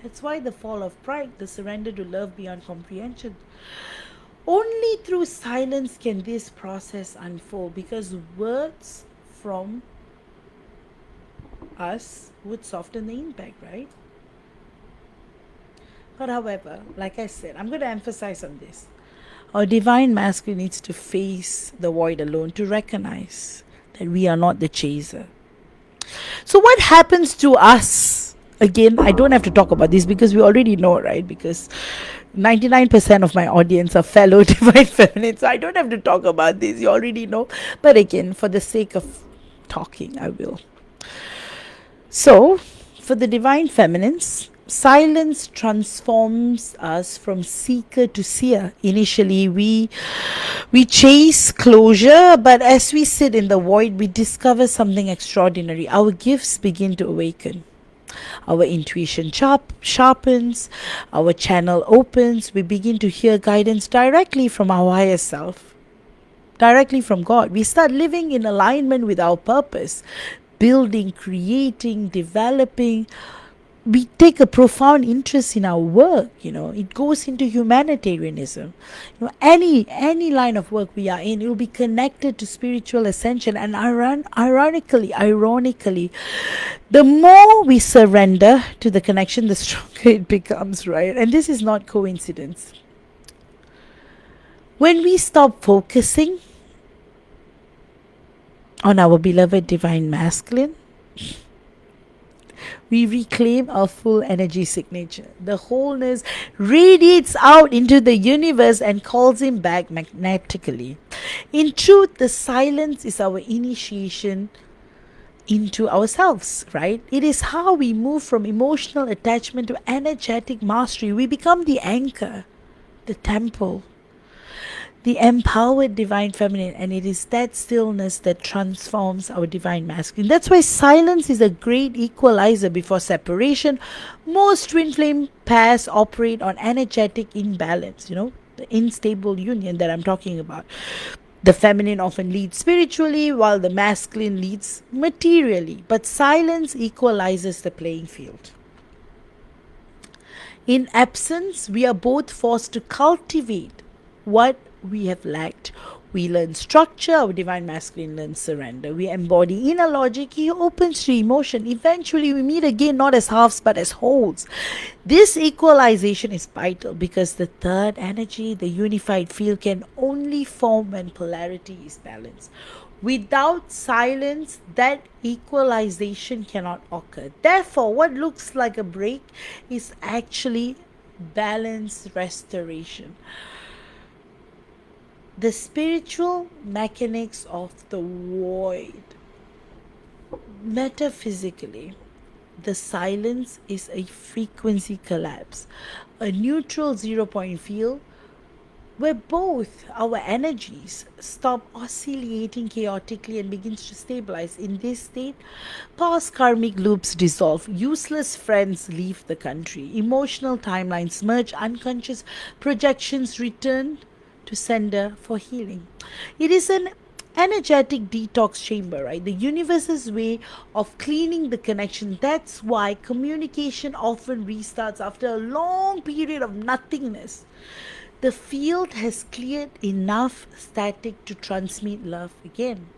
That's why the fall of pride, the surrender to love beyond comprehension. Only through silence can this process unfold, because words from us would soften the impact, right? But however, like I said, I'm going to emphasize on this. Our divine masculine needs to face the void alone to recognize that we are not the chaser. So, what happens to us? Again, I don't have to talk about this because we already know, right? Because 99% of my audience are fellow divine feminine, so I don't have to talk about this. You already know. But again, for the sake of talking, I will. So, for the divine feminines, silence transforms us from seeker to seer. Initially, we chase closure, but as we sit in the void, we discover something extraordinary. Our gifts begin to awaken. Our intuition sharpens, our channel opens, we begin to hear guidance directly from our higher self, directly from God. We start living in alignment with our purpose, building, creating, developing. We take a profound interest in our work. It goes into humanitarianism. Any line of work we are in, it will be connected to spiritual ascension. And ironically, the more we surrender to the connection, the stronger it becomes, right? And this is not coincidence. When we stop focusing on our beloved divine masculine, we reclaim our full energy signature. The wholeness radiates out into the universe and calls him back magnetically. In truth, the silence is our initiation into ourselves, right? It is how we move from emotional attachment to energetic mastery. We become the anchor, the temple, the empowered divine feminine, and it is that stillness that transforms our divine masculine. That's why silence is a great equalizer before separation. Most twin flame pairs operate on energetic imbalance, the unstable union that I'm talking about. The feminine often leads spiritually while the masculine leads materially, but silence equalizes the playing field. In absence, we are both forced to cultivate what we have lacked. We learn structure, our divine masculine learns surrender. We embody inner logic, he opens to emotion. Eventually, we meet again not as halves but as wholes. This equalization is vital because the third energy, the unified field, can only form when polarity is balanced. Without silence, that equalization cannot occur. Therefore, what looks like a break is actually balance restoration. The spiritual mechanics of the void. Metaphysically, the silence is a frequency collapse, a neutral 0 point field where both our energies stop oscillating chaotically and begins to stabilize. In this state, past karmic loops dissolve, useless friends leave the country, emotional timelines merge, unconscious projections return to sender for healing. It is an energetic detox chamber, right? The universe's way of cleaning the connection. That's why communication often restarts after a long period of nothingness. The field has cleared enough static to transmit love again.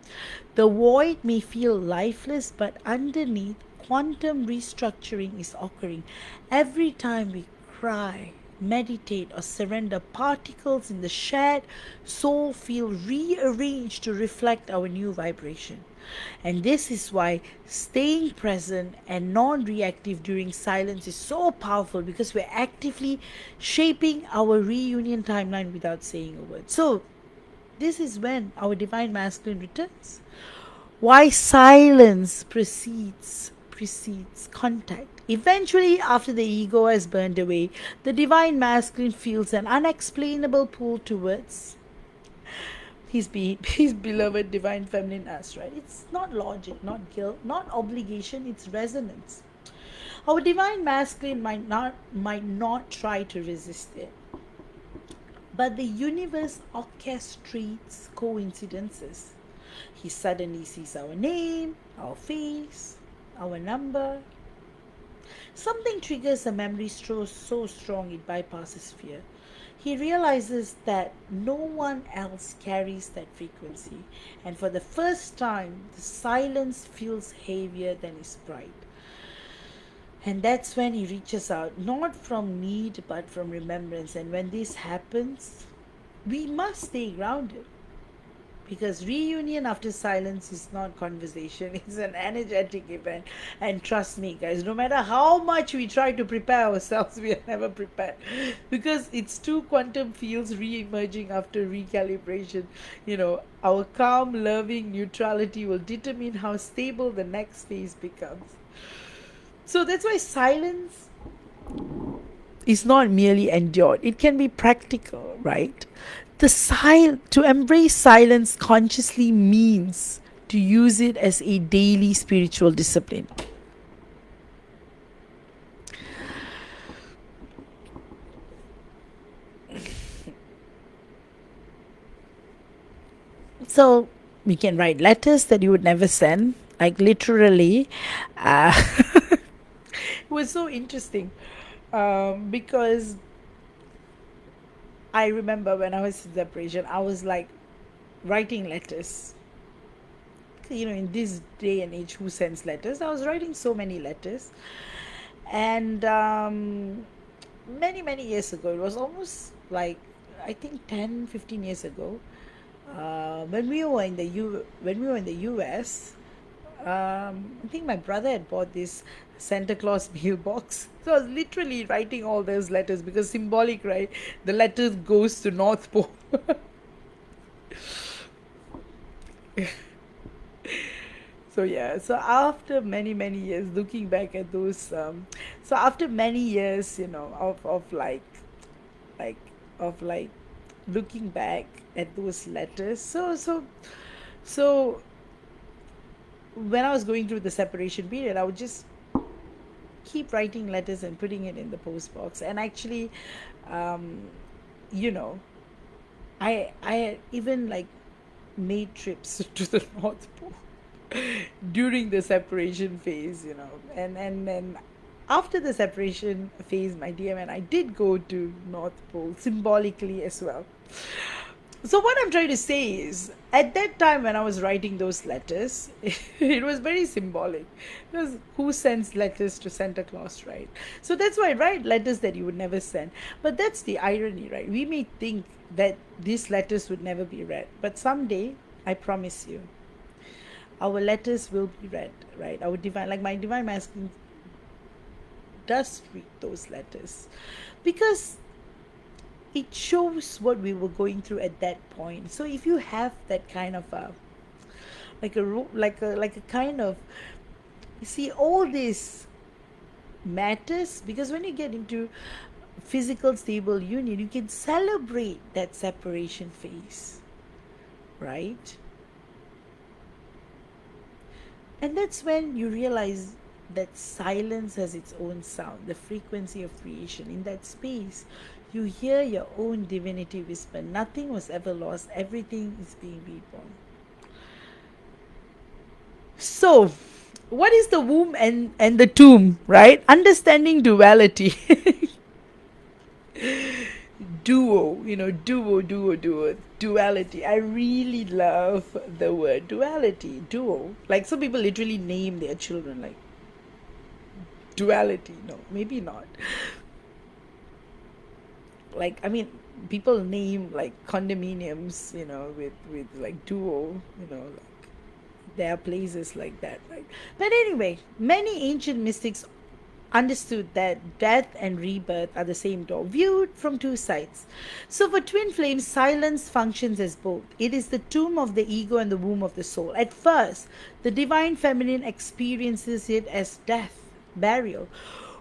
The void may feel lifeless, but underneath, quantum restructuring is occurring. Every time we cry, meditate, or surrender, particles in the shared soul field rearrange to reflect our new vibration. And this is why staying present and non-reactive during silence is so powerful, because we're actively shaping our reunion timeline without saying a word. So this is when our divine masculine returns. Why silence precedes contact. Eventually, after the ego has burned away, the divine masculine feels an unexplainable pull towards his beloved divine feminine us, right? It's not logic, not guilt, not obligation, it's resonance. Our divine masculine might not try to resist it, but the universe orchestrates coincidences. He suddenly sees our name, our face, our number. Something triggers a memory so strong it bypasses fear. He realizes that no one else carries that frequency, and for the first time, the silence feels heavier than his pride. And that's when he reaches out, not from need but from remembrance. And when this happens, we must stay grounded. Because reunion after silence is not conversation, it's an energetic event. And trust me, guys, no matter how much we try to prepare ourselves, we are never prepared. Because it's two quantum fields re emerging after recalibration. Our calm, loving neutrality will determine how stable the next phase becomes. So that's why silence is not merely endured, it can be practical, right? To embrace silence consciously means to use it as a daily spiritual discipline. So we can write letters that you would never send, like literally. It was so interesting, because I remember when I was in separation, I was like writing letters. In this day and age, who sends letters? I was writing so many letters. And many, many years ago, it was almost like, I think 10, 15 years ago, when we were in the US, I think my brother had bought this Santa Claus mailbox. So I was literally writing all those letters because symbolic, right? The letter goes to North Pole. So yeah, so after many many years, looking back at those, so after many years, like of like looking back at those letters, so when I was going through the separation period, I would just keep writing letters and putting it in the post box. And actually, um, you know, I had even like made trips to the North Pole during the separation phase, and then after the separation phase, my dear man, I did go to North Pole symbolically as well. So what I'm trying to say is, at that time when I was writing those letters, it was very symbolic. Because who sends letters to Santa Claus, right? So that's why I write letters that you would never send. But that's the irony, right? We may think that these letters would never be read, but someday, I promise you, our letters will be read, right? Our divine, like my divine masculine, does read those letters, because it shows what we were going through at that point. So if you have that kind of a like a kind of, you see, all this matters, because when you get into physical stable union, you can celebrate that separation phase, right? And that's when you realize that silence has its own sound, the frequency of creation. In that space, you hear your own divinity whisper, nothing was ever lost, everything is being reborn. So, what is the womb and the tomb, right? Understanding duality. Duality. I really love the word duality, duo. Like, some people literally name their children like duality. No, maybe not. Like, I mean, people name like condominiums, with like duo, like there are places like that, right? But anyway, many ancient mystics understood that death and rebirth are the same door, viewed from two sides. So for twin flames, silence functions as both. It is the tomb of the ego and the womb of the soul. At first, the divine feminine experiences it as death, burial.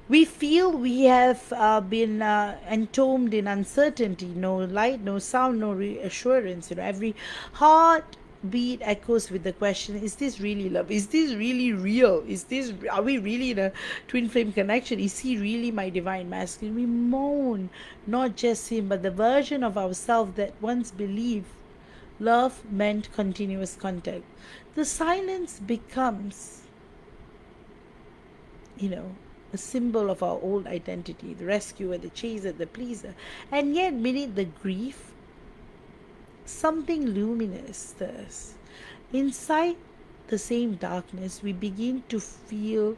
We feel we have been entombed in uncertainty, no light, no sound, no reassurance. Every heartbeat echoes with the question: Is this really love? Is this really real? Are we really in a twin flame connection? Is he really my divine masculine? We moan, not just him, but the version of ourselves that once believed love meant continuous contact. The silence becomes, you know, a symbol of our old identity, the rescuer, the chaser, the pleaser. And yet, beneath the grief, something luminous stirs. Inside the same darkness, we begin to feel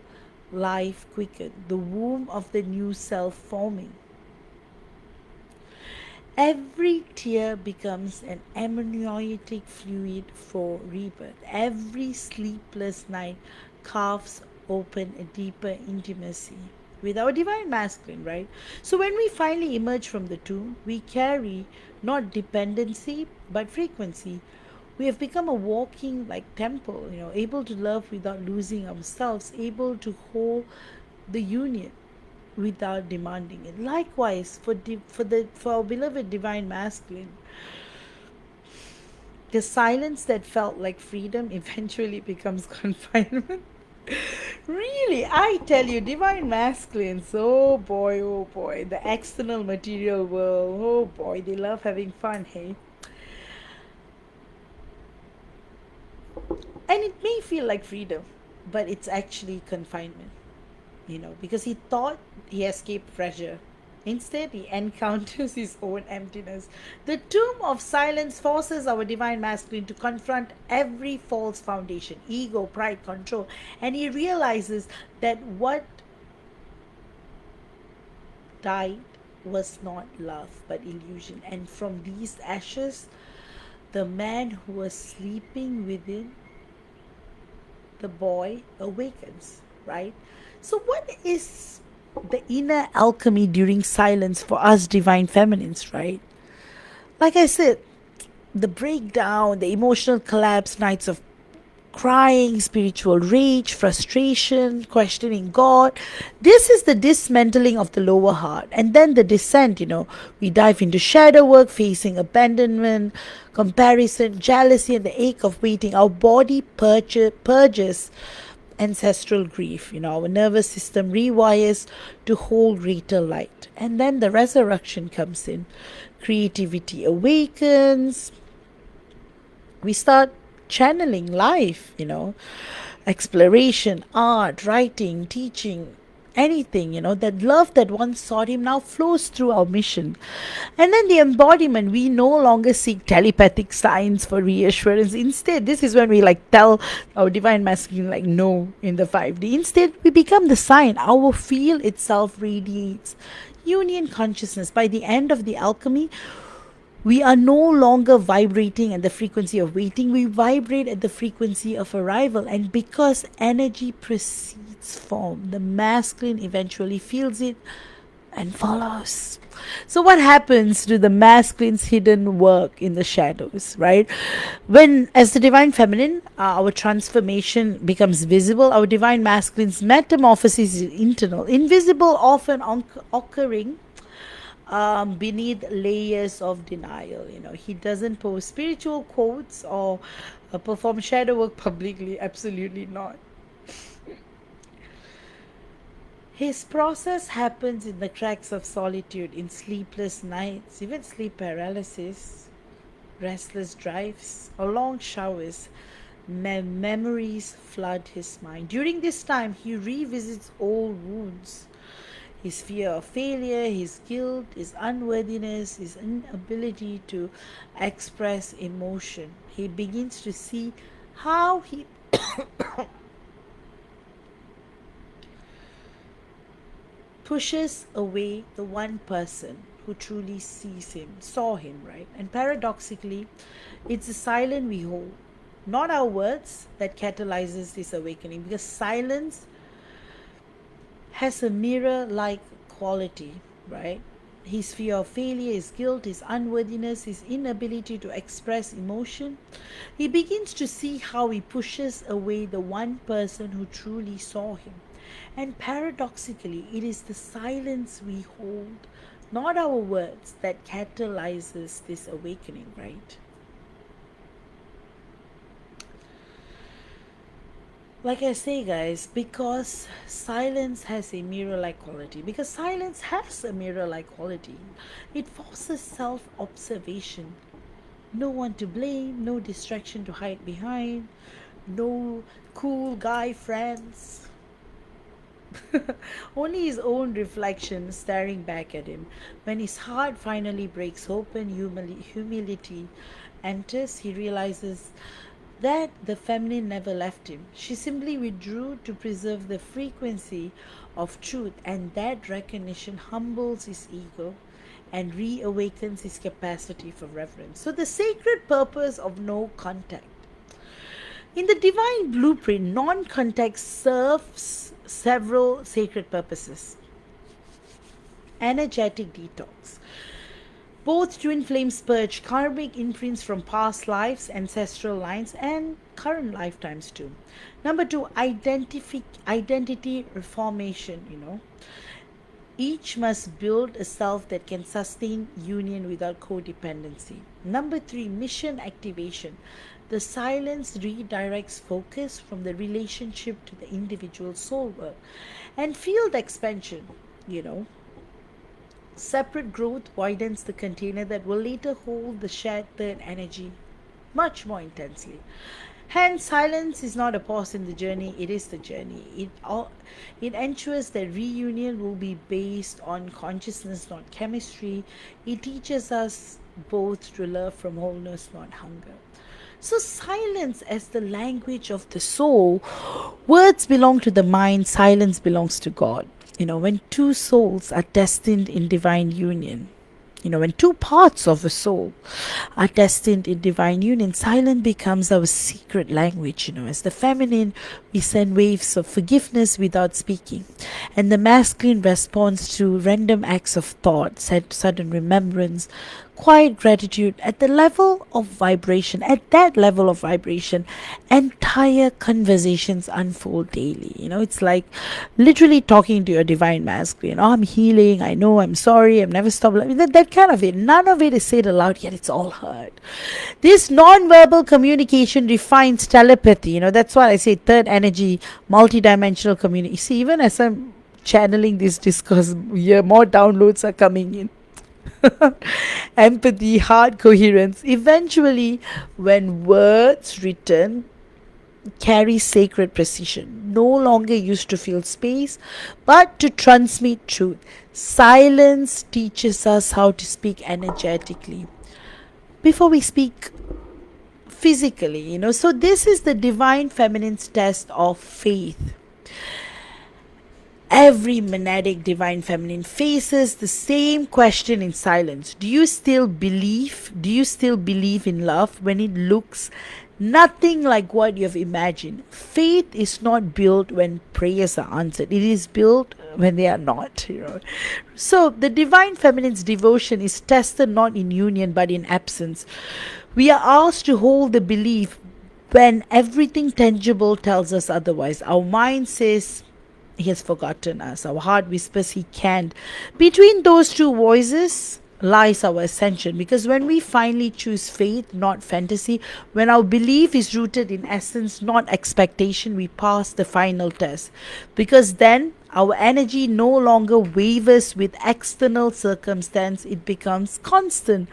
life quicken, the womb of the new self forming. Every tear becomes an amniotic fluid for rebirth. Every sleepless night carves open a deeper intimacy with our divine masculine, right? So when we finally emerge from the tomb, we carry not dependency but frequency. We have become a walking like temple, able to love without losing ourselves, able to hold the union without demanding it. Likewise, for our beloved divine masculine, the silence that felt like freedom eventually becomes confinement. Really, I tell you, divine masculines, oh boy, the external material world, oh boy, they love having fun, hey? And it may feel like freedom, but it's actually confinement, because he thought he escaped pressure. Instead, he encounters his own emptiness. The tomb of silence forces our divine masculine to confront every false foundation, ego, pride, control, and he realizes that what died was not love but illusion. And from these ashes, the man who was sleeping within, the boy, awakens, right? So, what is the inner alchemy during silence for us divine feminines, right? Like I said, the breakdown, the emotional collapse, nights of crying, spiritual rage, frustration, questioning God. This is the dismantling of the lower heart. And then the descent, we dive into shadow work, facing abandonment, comparison, jealousy, and the ache of waiting. Our body purges ancestral grief. Our nervous system rewires to hold greater light. And then the resurrection comes in. Creativity awakens. We start channeling life, exploration, art, writing, teaching, anything, that love that once sought him now flows through our mission. And then the embodiment, we no longer seek telepathic signs for reassurance. Instead, this is when we tell our divine masculine no in the 5D. Instead, we become the sign. Our field itself radiates union consciousness. By the end of the alchemy, we are no longer vibrating at the frequency of waiting. We vibrate at the frequency of arrival. And because energy precedes form, the masculine eventually feels it and follows. So what happens to the masculine's hidden work in the shadows, right? When, as the divine feminine, our transformation becomes visible, our divine masculine's metamorphosis is internal, invisible, often occurring beneath layers of denial. He doesn't post spiritual quotes or perform shadow work publicly. Absolutely not. His process happens in the cracks of solitude, in sleepless nights, even sleep paralysis, restless drives, or long showers. Memories flood his mind. During this time, he revisits old wounds, his fear of failure, his guilt, his unworthiness, his inability to express emotion. He begins to see how he pushes away the one person who truly saw him, right? And paradoxically, it's the silence we hold, not our words, that catalyzes this awakening, because silence has a mirror-like quality, right? His fear of failure, his guilt, his unworthiness, his inability to express emotion. He begins to see how he pushes away the one person who truly saw him. And paradoxically, it is the silence we hold, not our words, that catalyzes this awakening, right? Like I say, guys, because silence has a mirror like quality, because silence has a mirror like quality, it forces self observation. No one to blame, no distraction to hide behind, no cool guy friends. Only his own reflection staring back at him. When his heart finally breaks open, humility enters, he realizes that the feminine never left him. She simply withdrew to preserve the frequency of truth, and that recognition humbles his ego and reawakens his capacity for reverence. So, the sacred purpose of no contact. In the divine blueprint, non contact serves several sacred purposes. Energetic detox. Both twin flames purge karmic imprints from past lives, ancestral lines, and current lifetimes too. Number two, identity reformation. Each must build a self that can sustain union without codependency. Number three, mission activation. The silence redirects focus from the relationship to the individual soul work. And field expansion, you know. Separate growth widens the container that will later hold the shared third energy much more intensely. Hence, silence is not a pause in the journey, it is the journey. It ensures that reunion will be based on consciousness, not chemistry. It teaches us both to love from wholeness, not hunger. So, silence as the language of the soul. Words belong to the mind, silence belongs to God. When two souls are destined in divine union, when two parts of a soul are destined in divine union, silence becomes our secret language. As the feminine, we send waves of forgiveness without speaking, and the masculine responds to random acts of thought, sudden remembrance, quiet gratitude. At that level of vibration, entire conversations unfold daily. It's like literally talking to your divine masculine. Oh, I'm healing, I know, I'm sorry, I've never stopped loving. That kind of it. None of it is said aloud, yet it's all heard. This non-verbal communication refines telepathy. That's why I say third energy, multidimensional community. See, even as I'm channeling this discourse, more downloads are coming in. Empathy, heart coherence. Eventually, when words written carry sacred precision, no longer used to fill space, but to transmit truth. Silence teaches us how to speak energetically before we speak physically. So this is the divine feminine's test of faith. Every monadic divine feminine faces the same question in silence. Do you still believe? Do you still believe in love when it looks nothing like what you've imagined? Faith is not built when prayers are answered. It is built when they are not. So the divine feminine's devotion is tested not in union but in absence. We are asked to hold the belief when everything tangible tells us otherwise. Our mind says he has forgotten us. Our heart whispers he can't. Between those two voices lies our ascension, because when we finally choose faith, not fantasy, when our belief is rooted in essence, not expectation, we pass the final test, because then our energy no longer wavers with external circumstance. It becomes constant,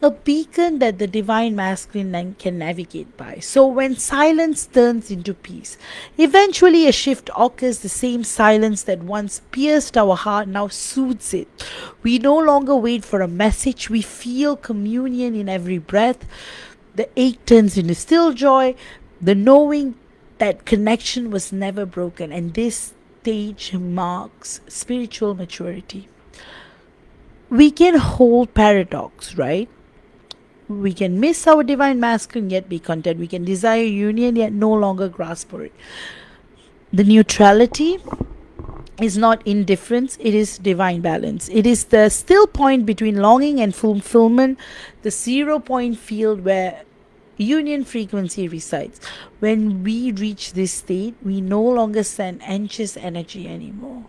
a beacon that the divine masculine can navigate by. So when silence turns into peace, eventually a shift occurs. The same silence that once pierced our heart now soothes it. We no longer wait for a message. We feel communion in every breath. The ache turns into still joy, the knowing that connection was never broken. And this stage marks spiritual maturity. We can hold paradox, right? We can miss our divine masculine yet be content. We can desire union yet no longer grasp for it. The neutrality is not indifference, it is divine balance. It is the still point between longing and fulfillment, the 0 point field where union frequency resides. When we reach this state, we no longer send anxious energy anymore.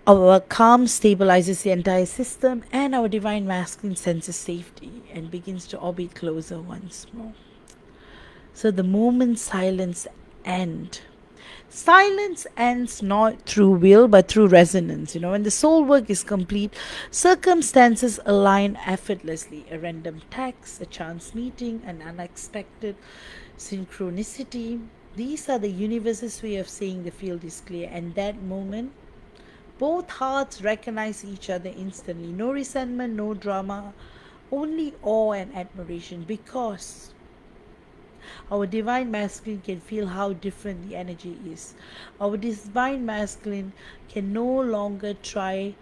Our calm stabilizes the entire system, and our divine masculine senses safety and begins to orbit closer once more. So the moment silence ends not through will but through resonance. When the soul work is complete, circumstances align effortlessly. A random text, a chance meeting, an unexpected synchronicity. These are the universe's way of saying the field is clear, and that moment, both hearts recognize each other instantly. No resentment, no drama, only awe and admiration, because our divine masculine can feel how different the energy is. Our divine masculine can no longer try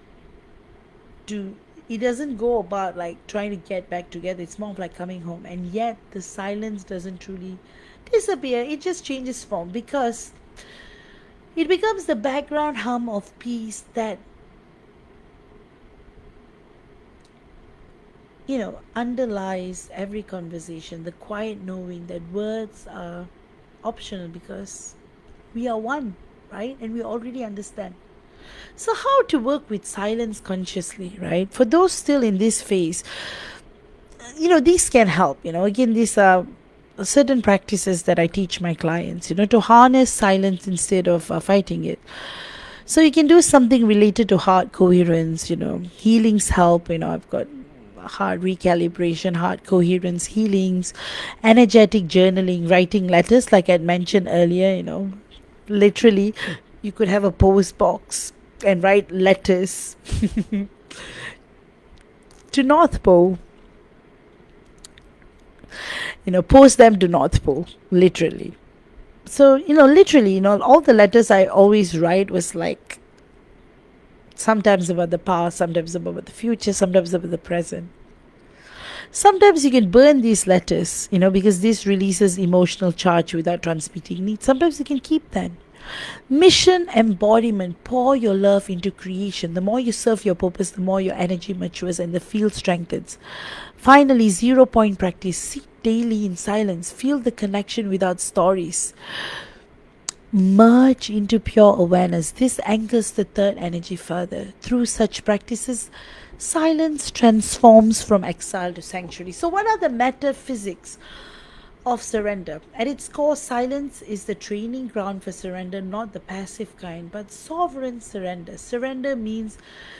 to, it doesn't go about like trying to get back together. It's more of like coming home. And yet the silence doesn't truly disappear, it just changes form, because it becomes the background hum of peace that underlies every conversation, the quiet knowing that words are optional because we are one, right? And we already understand. So, how to work with silence consciously, right? For those still in this phase, these can help. Again, these are certain practices that I teach my clients, to harness silence instead of fighting it. So, you can do something related to heart coherence, healings help. I've got heart recalibration, heart coherence healings, energetic journaling, writing letters, like I mentioned earlier. Literally, you could have a post box and write letters to North Pole. Post them to North Pole, literally. So, literally, all the letters I always write was like sometimes about the past, sometimes about the future, sometimes about the present. Sometimes you can burn these letters, because this releases emotional charge without transmitting need. Sometimes you can keep them. Mission embodiment, pour your love into creation. The more you serve your purpose, the more your energy matures and the field strengthens. Finally, 0 point practice. Sit daily in silence. Feel the connection without stories. Merge into pure awareness. This anchors the third energy further. Through such practices, silence transforms from exile to sanctuary. So, what are the metaphysics of surrender? At its core, silence is the training ground for surrender, not the passive kind, but sovereign surrender. Surrender means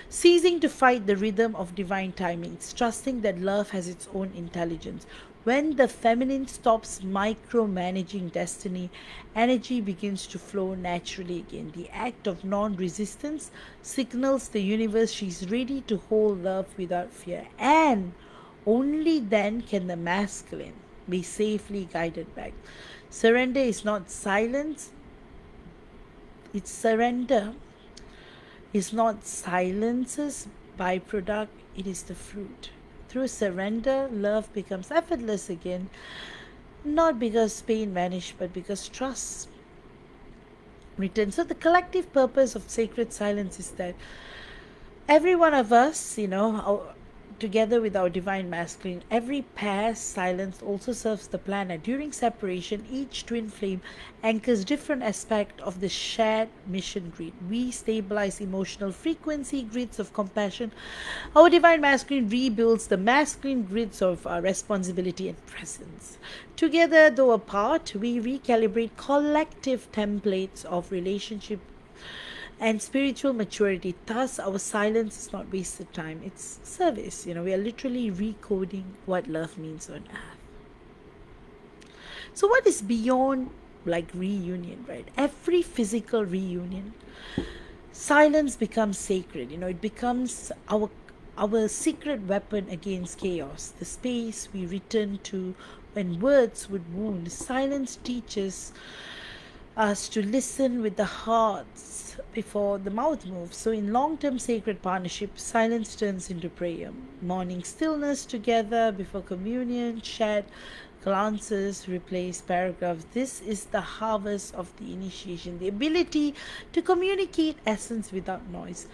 ceasing to fight the rhythm of divine timings, trusting that love has its own intelligence. When the feminine stops micromanaging destiny, energy begins to flow naturally again. The act of non resistance signals the universe she's ready to hold love without fear. And only then can the masculine be safely guided back. Surrender is not silence, it's surrender. It's not silence's byproduct, it is the fruit. Through surrender, love becomes effortless again, not because pain vanished, but because trust returned. So, the collective purpose of sacred silence is that every one of us, together with our divine masculine, every past silence also serves the planet. During separation, each twin flame anchors different aspect of the shared mission grid. We stabilize emotional frequency grids of compassion. Our divine masculine rebuilds the masculine grids of responsibility and presence. Together, though apart, we recalibrate collective templates of relationship and spiritual maturity. Thus, our silence is not wasted time, it's service. We are literally recoding what love means on earth. So, what is beyond like reunion, right? Every physical reunion, silence becomes sacred. It becomes our secret weapon against chaos, the space we return to when words would wound. Silence teaches us to listen with the hearts before the mouth moves. So, in long term sacred partnership, silence turns into prayer. Morning stillness together before communion, shared Glances replace paragraphs. This is the harvest of the initiation, the ability to communicate essence without noise.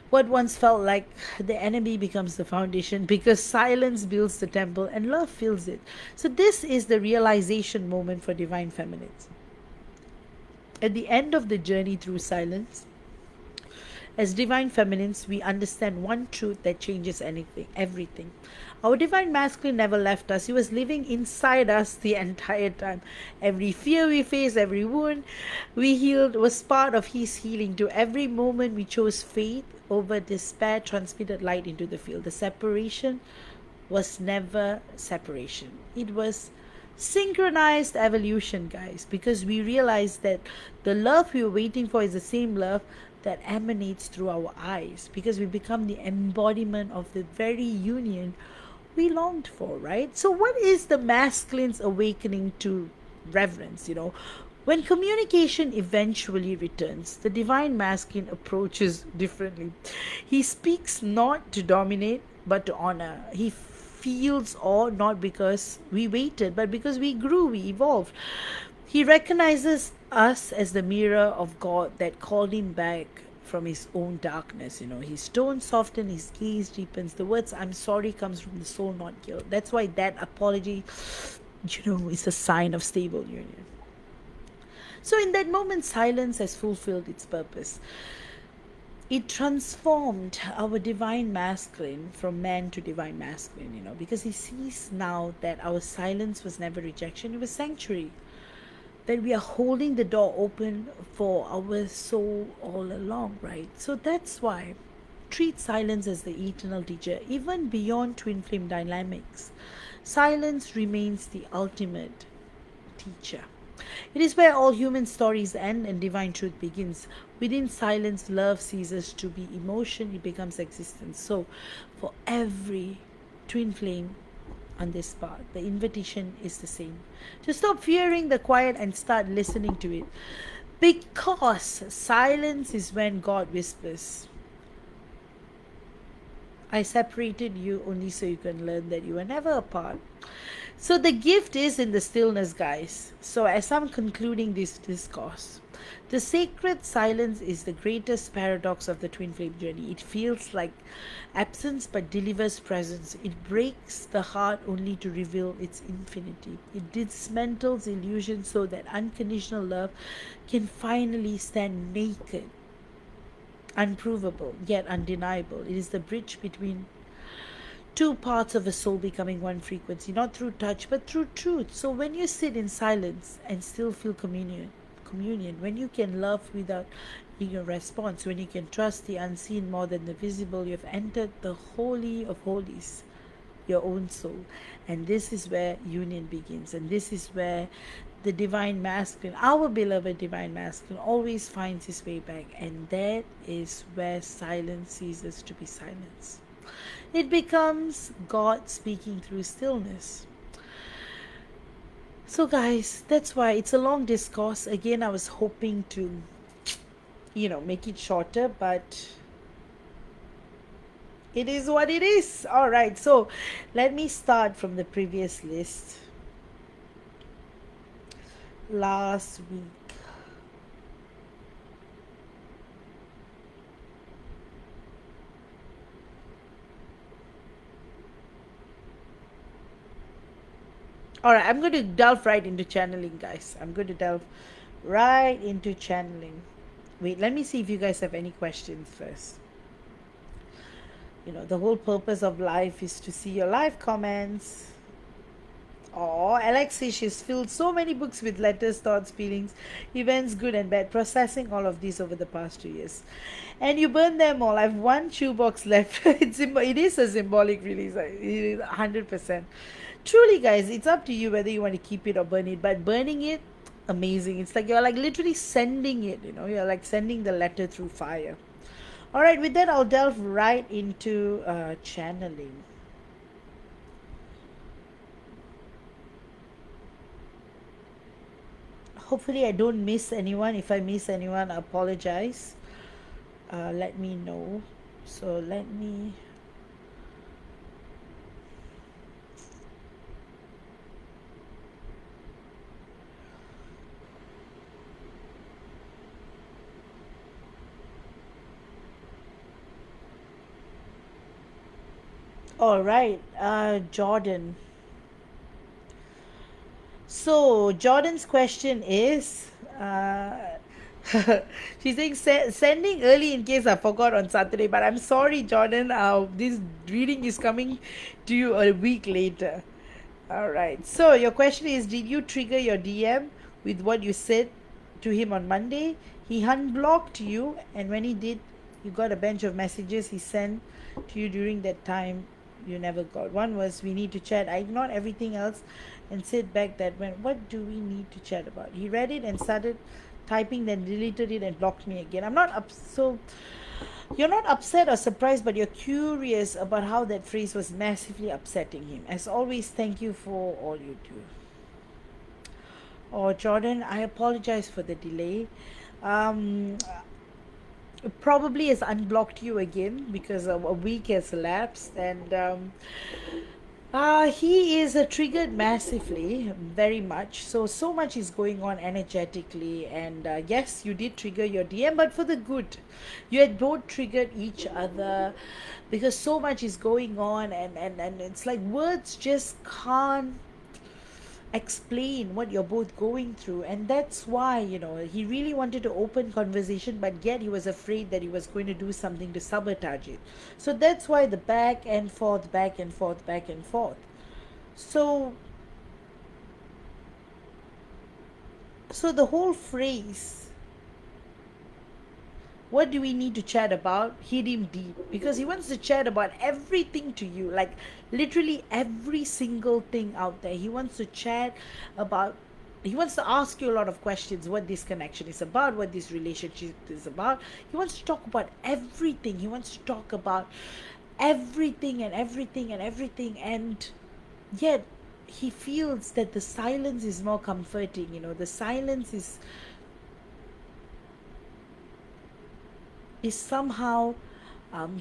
What once felt like the enemy becomes the foundation because silence builds the temple and love fills it. So, this is the realization moment for divine feminines. At the end of the journey through silence, as divine feminines, we understand one truth that changes anything, everything. Our divine masculine never left us. He was living inside us the entire time. Every fear we faced, every wound we healed was part of his healing. To every moment we chose faith over despair, transmitted light into the field. The separation was never separation. It was synchronized evolution, guys, because we realized that the love we were waiting for is the same love that emanates through our eyes, because we become the embodiment of the very union we longed for, right? So, what is the masculine's awakening to reverence? When communication eventually returns, the divine masculine approaches differently. He speaks not to dominate, but to honor. He feels awe not because we waited, but because we grew, we evolved. He recognizes us as the mirror of God that called him back from his own darkness. His tone softens, his gaze deepens. The words "I'm sorry" comes from the soul, not guilt. That's why that apology, is a sign of stable union. So in that moment, silence has fulfilled its purpose. It transformed our divine masculine from man to divine masculine, because he sees now that our silence was never rejection, it was sanctuary. That we are holding the door open for our soul all along, right? So that's why treat silence as the eternal teacher, even beyond twin flame dynamics. Silence remains the ultimate teacher. It is where all human stories end and divine truth begins. Within silence, love ceases to be emotion, it becomes existence. So, for every twin flame on this path, the invitation is the same: to stop fearing the quiet and start listening to it. Because silence is when God whispers, I separated you only so you can learn that you were never apart. So the gift is in the stillness, guys. So as I'm concluding this discourse, the sacred silence is the greatest paradox of the twin flame journey. It feels like absence but delivers presence. It breaks the heart only to reveal its infinity. It dismantles illusion so that unconditional love can finally stand naked, unprovable, yet undeniable. It is the bridge between two parts of a soul becoming one frequency, not through touch, but through truth. So when you sit in silence and still feel communion, when you can love without being a response, when you can trust the unseen more than the visible, you have entered the holy of holies, your own soul. And this is where union begins. And this is where the divine masculine, our beloved divine masculine, always finds his way back. And that is where silence ceases to be silence. It becomes God speaking through stillness. So, guys, that's why it's a long discourse. Again, I was hoping to, make it shorter, but it is what it is. All right, so let me start from the previous list. Last week, all right, I'm going to delve right into channeling, guys. I'm going to delve right into channeling. Wait, let me see if you guys have any questions first. The whole purpose of life is to see your live comments. Oh, Alex says she's filled so many books with letters, thoughts, feelings, events, good and bad, processing all of these over the past 2 years. And you burn them all. I have one shoebox left. It is a symbolic release, 100%. Truly, guys, it's up to you whether you want to keep it or burn it. But burning it, amazing. It's like you're like literally sending it, you're like sending the letter through fire. All right, with that, I'll delve right into channeling. Hopefully I don't miss anyone. If I miss anyone, I apologize. Let me know. So let me All right, Jordan. So Jordan's question is, she's saying sending early in case I forgot on Saturday. But I'm sorry, Jordan. This reading is coming to you a week later. All right. So your question is, did you trigger your DM with what you said to him on Monday? He unblocked you, and when he did, you got a bunch of messages he sent to you during that time you never got. One was, we need to chat. I ignored everything else and said back that, when what do we need to chat about? He read it and started typing, then deleted it and blocked me again. I'm not up so you're not upset or surprised, but you're curious about how that phrase was massively upsetting him. As always, thank you for all you do. Oh, Jordan, I apologize for the delay. Um, Probably has unblocked you again because a week has elapsed, and he is triggered massively, very much. So much is going on energetically, and yes, you did trigger your DM, but for the good. You had both triggered each other because so much is going on, and it's like words just can't explain what you're both going through. And that's why, he really wanted to open conversation, but yet he was afraid that he was going to do something to sabotage it. So that's why the back and forth, back and forth, back and forth. So so the whole phrase, what do we need to chat about, hit him deep, because he wants to chat about everything to you, like literally every single thing out there. He wants to chat about, he wants to ask you a lot of questions, what this connection is about, what this relationship is about. He wants to talk about everything. He wants to talk about everything and everything and everything, and yet he feels that the silence is more comforting. The silence is somehow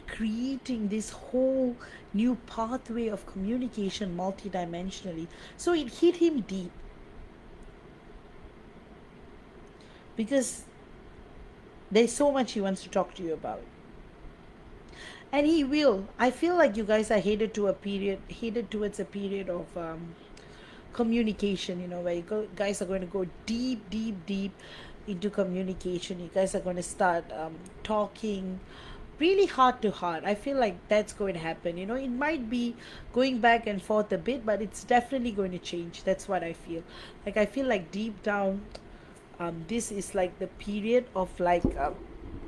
creating this whole new pathway of communication multidimensionally. So it hit him deep because there's so much he wants to talk to you about. And he will. I feel like you guys are headed towards a period of communication, where guys are going to go deep, deep, deep into communication. You guys are going to start talking really heart to heart. I feel like that's going to happen. It might be going back and forth a bit, but it's definitely going to change. That's what I feel. Like, I feel like deep down, this is like the period of like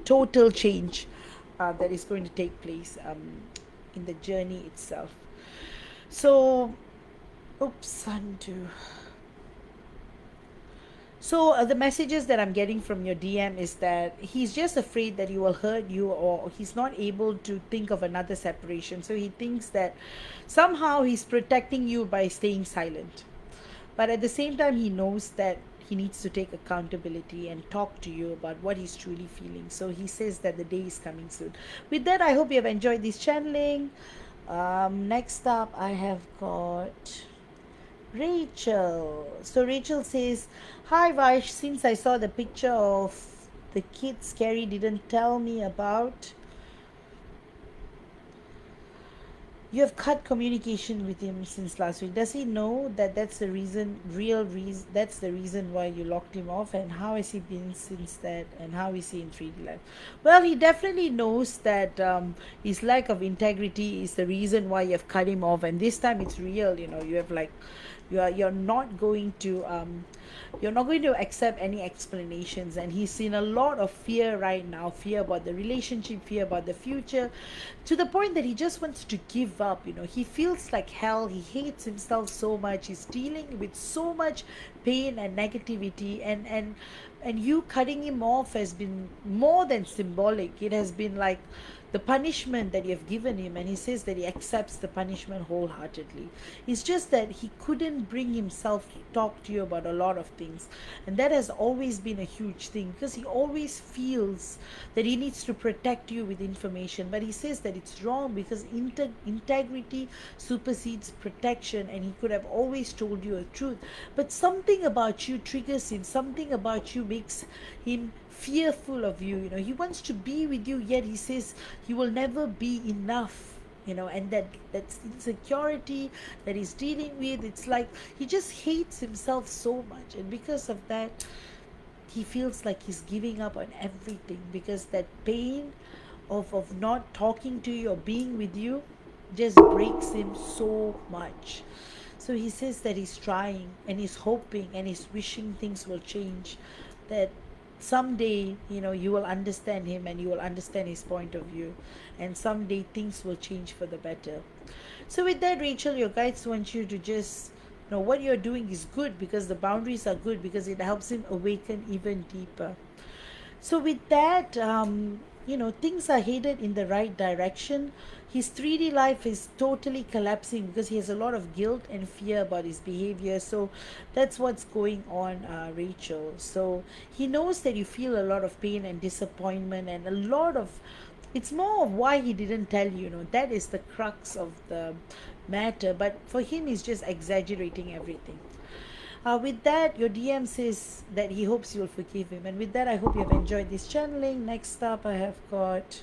total change that is going to take place in the journey itself. So, oops, undo. So the messages that I'm getting from your DM is that he's just afraid that he will hurt you, or he's not able to think of another separation. So he thinks that somehow he's protecting you by staying silent. But at the same time, he knows that he needs to take accountability and talk to you about what he's truly feeling. So he says that the day is coming soon. With that, I hope you have enjoyed this channeling. Next up, I have got Rachel. So Rachel says, "Hi Vaish, since I saw the picture of the kid Scary didn't tell me about, you have cut communication with him since last week. Does he know that that's the reason, that's the reason why you locked him off? And how has he been since that? And how is he in 3D life?" Well, he definitely knows that his lack of integrity is the reason why you have cut him off. And this time it's real. You have like, you're not going to accept any explanations, and he's in a lot of fear right now, fear about the relationship, fear about the future, to the point that he just wants to give up. He feels like hell. He hates himself so much. He's dealing with so much pain and negativity, and you cutting him off has been more than symbolic. It has been like the punishment that you have given him, and he says that he accepts the punishment wholeheartedly. It's just that he couldn't bring himself to talk to you about a lot of things, and that has always been a huge thing, because he always feels that he needs to protect you with information. But he says that it's wrong, because integrity supersedes protection, and he could have always told you the truth. But something about you triggers him, something about you makes him fearful of you. He wants to be with you, yet he says you will never be enough and that's insecurity that he's dealing with. It's like he just hates himself so much, and because of that he feels like he's giving up on everything, because that pain of not talking to you or being with you just breaks him so much. So he says that he's trying and he's hoping and he's wishing things will change, that someday you will understand him and you will understand his point of view, and someday things will change for the better. So with that, Rachel, your guides want you to just know what you're doing is good, because the boundaries are good, because it helps him awaken even deeper. So with that, things are headed in the right direction. His 3D life is totally collapsing because he has a lot of guilt and fear about his behavior. So that's what's going on, Rachel. So he knows that you feel a lot of pain and disappointment, and a lot of, it's more of why he didn't tell you. That is the crux of the matter. But for him, he's just exaggerating everything. With that, your DM says that he hopes you'll forgive him. And with that, I hope you have enjoyed this channeling. Next up, I have got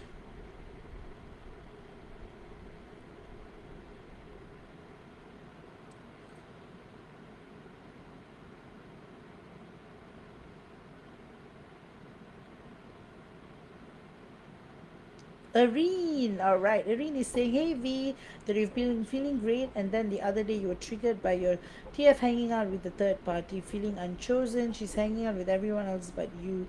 Irene. All right, Irene is saying, "Hey V, that you've been feeling great, and then the other day you were triggered by your TF hanging out with the third party, feeling unchosen. She's hanging out with everyone else, but you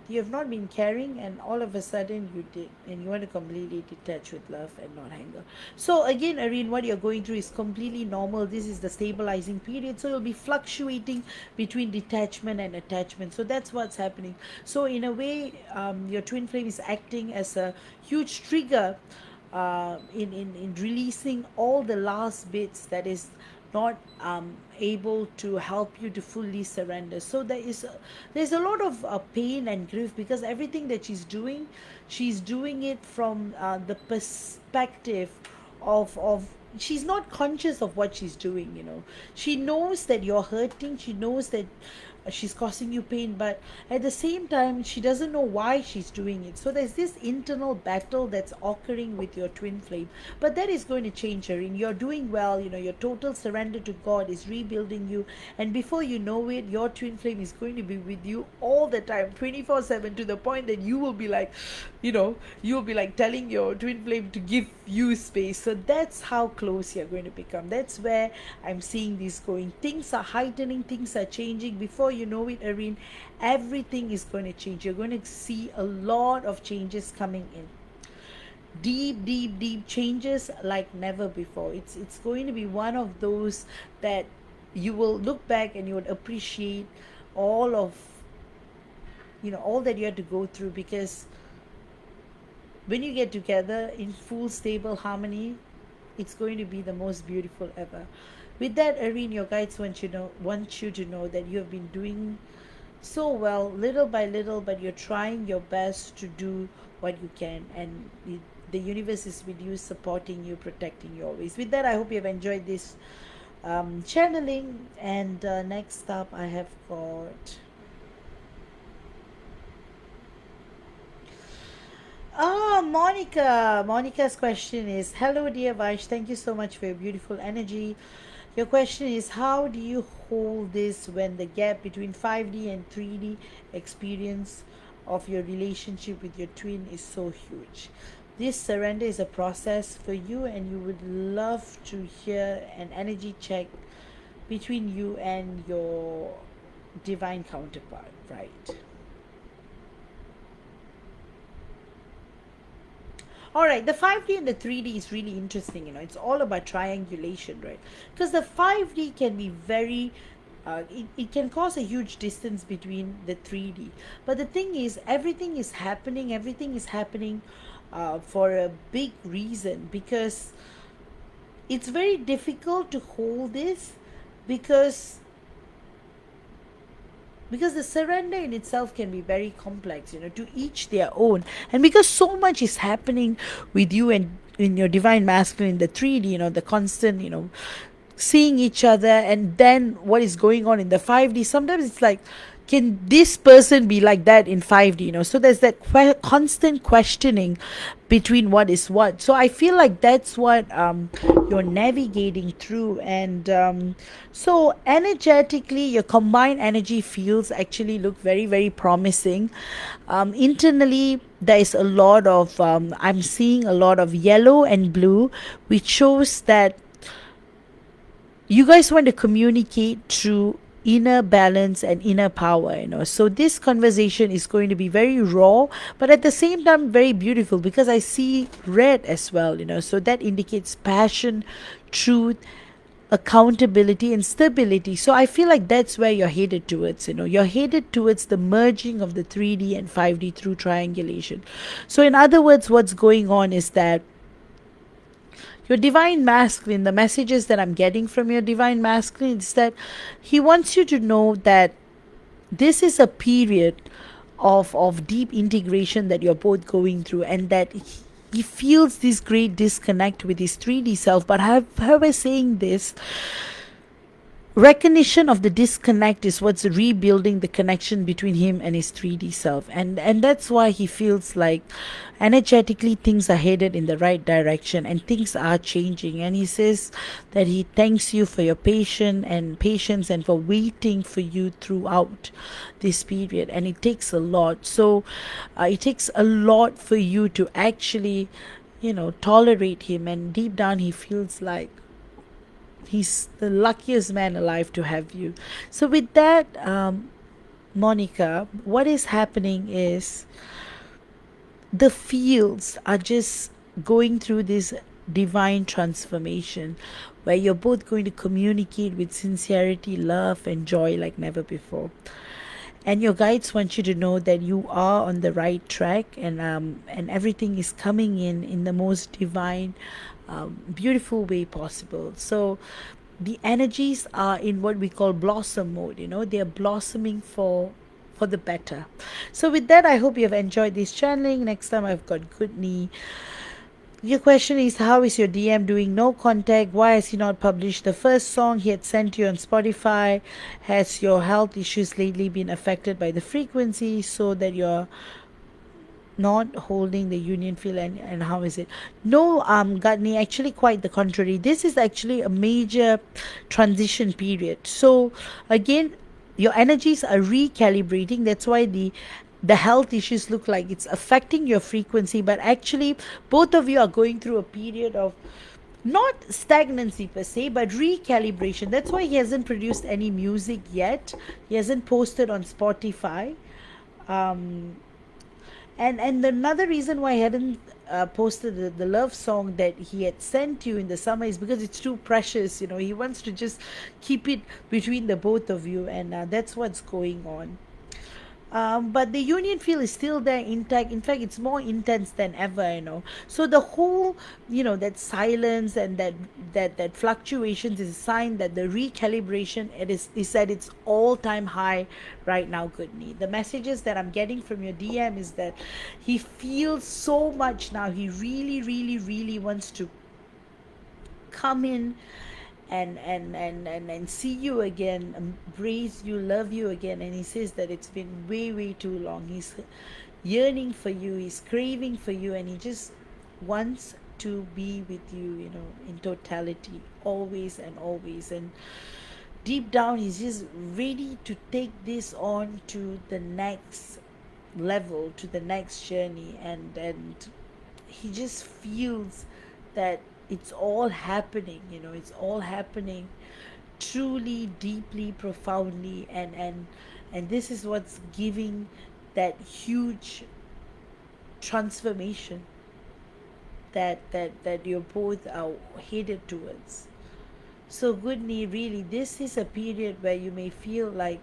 have not been caring, and all of a sudden you did, and you want to completely detach with love and not anger." So again, Irene, what you're going through is completely normal. This is the stabilizing period, so you'll be fluctuating between detachment and attachment. So that's what's happening. So in a way, your twin flame is acting as a huge trigger in releasing all the last bits that is not able to help you to fully surrender. So there's a lot of pain and grief, because everything that she's doing it from the perspective of she's not conscious of what she's doing. She knows that you're hurting, she knows that she's causing you pain, but at the same time she doesn't know why she's doing it. So there's this internal battle that's occurring with your twin flame, but that is going to change, Erin. You're doing well. Your total surrender to God is rebuilding you, and before you know it, your twin flame is going to be with you all the time, 24/7, to the point that you will be like, you'll be like telling your twin flame to give you space. So that's how close you're going to become. That's where I'm seeing this going. Things are heightening, things are changing. Before you know it, Irene, everything is going to change. You're going to see a lot of changes coming in. Deep changes like never before. It's going to be one of those that you will look back and you would appreciate all of all that you had to go through, because when you get together in full stable harmony, it's going to be the most beautiful ever. With that, Irene, your guides want you to know that you have been doing so well, little by little, but you're trying your best to do what you can, and the universe is with you, supporting you, protecting you always. With that, I hope you have enjoyed this channeling, and next up I have got Monica. Monica's question is, "Hello dear Vaish, thank you so much for your beautiful energy. Your question is, how do you hold this when the gap between 5D and 3D experience of your relationship with your twin is so huge? This surrender is a process for you, and you would love to hear an energy check between you and your divine counterpart, right?" All right, the 5D and the 3D is really interesting. It's all about triangulation, right? Because the 5D can be very, it can cause a huge distance between the 3D. But the thing is, everything is happening for a big reason, because it's very difficult to hold this, because the surrender in itself can be very complex, to each their own. And because so much is happening with you and in your divine masculine, the 3D, the constant, seeing each other, and then what is going on in the 5D, sometimes it's like can this person be like that in 5D, so there's that constant questioning between what is what. So I feel like that's what you're navigating through. And so energetically, your combined energy fields actually look very, very promising. Internally, there is a lot of I'm seeing a lot of yellow and blue, which shows that you guys want to communicate through inner balance and inner power. So this conversation is going to be very raw, but at the same time very beautiful, because I see red as well. So that indicates passion, truth, accountability, and stability. So I feel like that's where you're headed towards. You're headed towards the merging of the 3D and 5D through triangulation. So in other words, what's going on is that your divine masculine, the messages that I'm getting from your divine masculine is that he wants you to know that this is a period of deep integration that you're both going through, and that he feels this great disconnect with his 3D self. But however, saying this, recognition of the disconnect is what's rebuilding the connection between him and his 3D self. And that's why he feels like energetically things are headed in the right direction and things are changing. And he says that he thanks you for your patience and for waiting for you throughout this period. And it takes a lot. So it takes a lot for you to actually tolerate him. And deep down he feels like he's the luckiest man alive to have you. So with that, Monica, what is happening is the fields are just going through this divine transformation, where you're both going to communicate with sincerity, love, and joy like never before. And your guides want you to know that you are on the right track, and everything is coming in the most divine, beautiful way possible. So the energies are in what we call blossom mode. They are blossoming for the better. So with that, I hope you have enjoyed this channeling. Next time I've got Goodney. Your question is, how is your DM doing? No contact. Why has he not published the first song he had sent you on Spotify? Has your health issues lately been affected by the frequency so that you're not holding the union field? And how is it? No, Gutney, actually quite the contrary. This is actually a major transition period. So again, your energies are recalibrating. That's why the health issues look like it's affecting your frequency, but actually both of you are going through a period of not stagnancy per se, but recalibration. That's why he hasn't produced any music yet. He hasn't posted on Spotify. um and another reason why I hadn't posted the love song that he had sent you in the summer is because it's too precious. He wants to just keep it between the both of you, and that's what's going on. But the union field is still there intact. In fact, it's more intense than ever. So the whole, that silence and that fluctuations is a sign that the recalibration is at its all-time high right now, Goodney. The messages that I'm getting from your DM is that he feels so much now. He really, really, really wants to come in and see you again, embrace you, love you again. And he says that it's been way, way too long. He's yearning for you, he's craving for you, and he just wants to be with you, in totality, always and always. And deep down, he's just ready to take this on to the next level, to the next journey. And he just feels that it's all happening. It's all happening truly, deeply, profoundly. And this is what's giving that huge transformation that you're both are headed towards. So Goodney, really, this is a period where you may feel like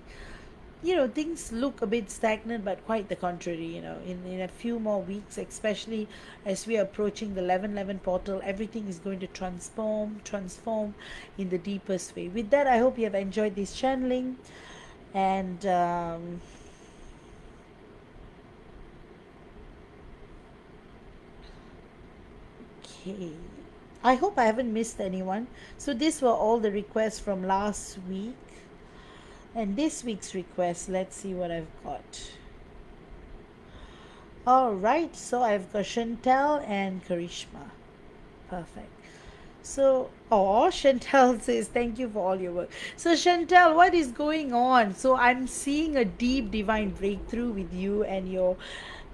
things look a bit stagnant, but quite the contrary. In a few more weeks, especially as we are approaching the 1111 portal, everything is going to transform in the deepest way. With that, I hope you have enjoyed this channeling. And okay, I hope I haven't missed anyone. So these were all the requests from last week. And this week's request, let's see what I've got. All right, so I've got Chantel and Karishma. Perfect. So, oh, Chantel says, thank you for all your work. So, Chantel, what is going on? So, I'm seeing a deep divine breakthrough with you and your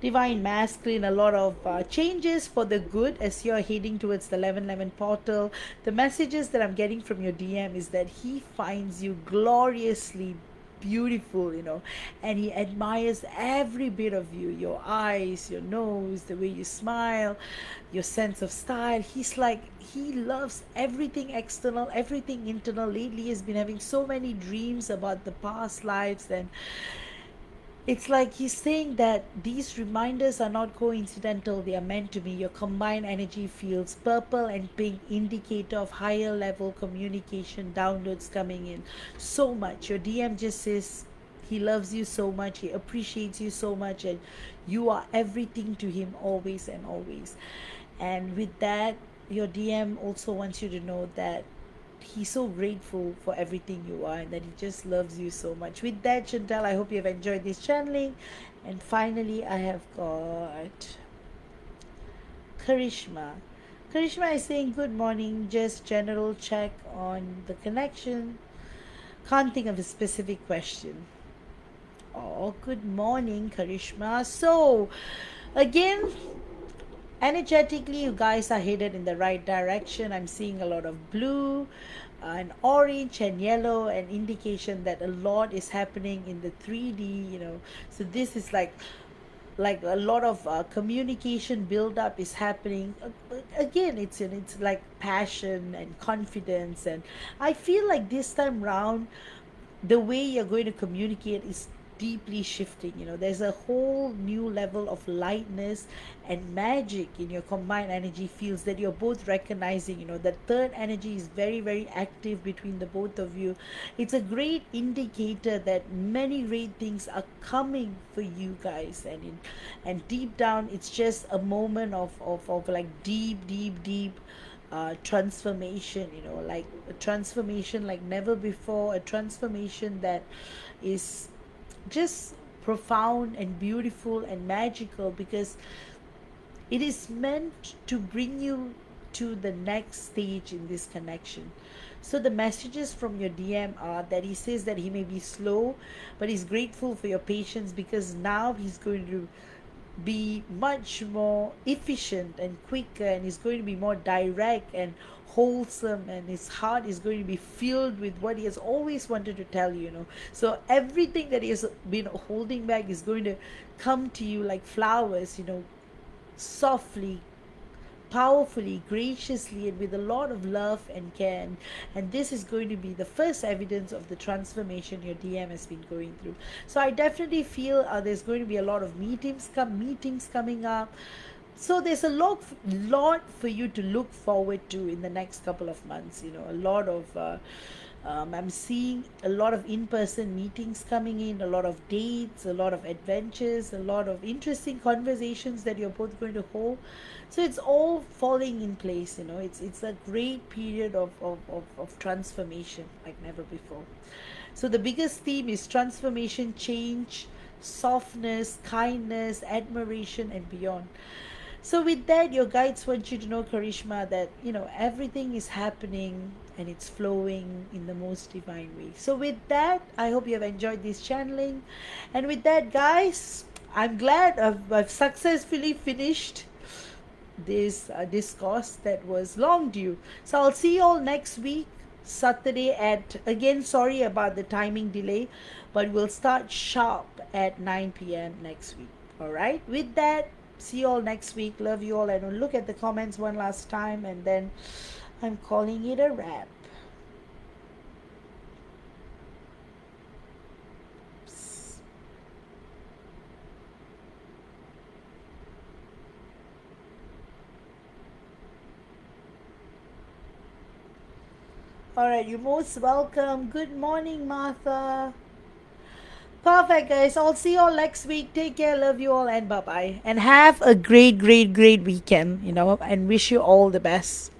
divine masculine, a lot of changes for the good as you're heading towards the 1111 portal. The messages that I'm getting from your DM is that he finds you gloriously beautiful, and he admires every bit of you, your eyes, your nose, the way you smile, your sense of style. He's like, he loves everything external, everything internal. Lately he's been having so many dreams about the past lives, and it's like he's saying that these reminders are not coincidental, they are meant to be. Your combined energy fields, purple and pink, indicator of higher level communication downloads coming in. So much. Your DM just says he loves you so much, he appreciates you so much, and you are everything to him always and always. And with that, your DM also wants you to know that he's so grateful for everything you are and that he just loves you so much. With that, Chantal, I hope you have enjoyed this channeling. And finally, I have got Karishma. Karishma is saying, good morning, just general check on the connection. Can't think of a specific question. Oh, good morning, Karishma. So, again, energetically, you guys are headed in the right direction. I'm seeing a lot of blue and orange and yellow, an indication that a lot is happening in the 3D. So this is like a lot of communication build up is happening. Again, it's like passion and confidence, and I feel like this time round the way you're going to communicate is deeply shifting. There's a whole new level of lightness and magic in your combined energy fields that you're both recognizing. That third energy is very, very active between the both of you. It's a great indicator that many great things are coming for you guys, and deep down it's just a moment of like deep transformation, like a transformation like never before, a transformation that is just profound and beautiful and magical, because it is meant to bring you to the next stage in this connection. So the messages from your DM are that he says that he may be slow, but he's grateful for your patience, because now he's going to be much more efficient and quicker, and he's going to be more direct and wholesome, and his heart is going to be filled with what he has always wanted to tell you. So everything that he has been holding back is going to come to you like flowers, softly, powerfully, graciously, and with a lot of love and care. And this is going to be the first evidence of the transformation your DM has been going through. So I definitely feel there's going to be a lot of meetings coming up. So there's a lot for you to look forward to in the next couple of months. A lot of I'm seeing a lot of in-person meetings coming in, a lot of dates, a lot of adventures, a lot of interesting conversations that you're both going to hold. So it's all falling in place. It's a great period of transformation like never before. So the biggest theme is transformation, change, softness, kindness, admiration, and beyond. So with that, your guides want you to know, Karishma, that everything is happening and it's flowing in the most divine way. So with that, I hope you have enjoyed this channeling. And with that, guys, I'm glad I've successfully finished this discourse that was long due. So I'll see you all next week, Saturday again, sorry about the timing delay, but we'll start sharp at 9 p.m. next week. All right. With that, see you all next week. Love you all. And look at the comments one last time, and then I'm calling it a wrap. All right, you're most welcome. Good morning, Martha. Perfect, guys. I'll see you all next week. Take care. Love you all, and bye bye. And have a great weekend, and wish you all the best.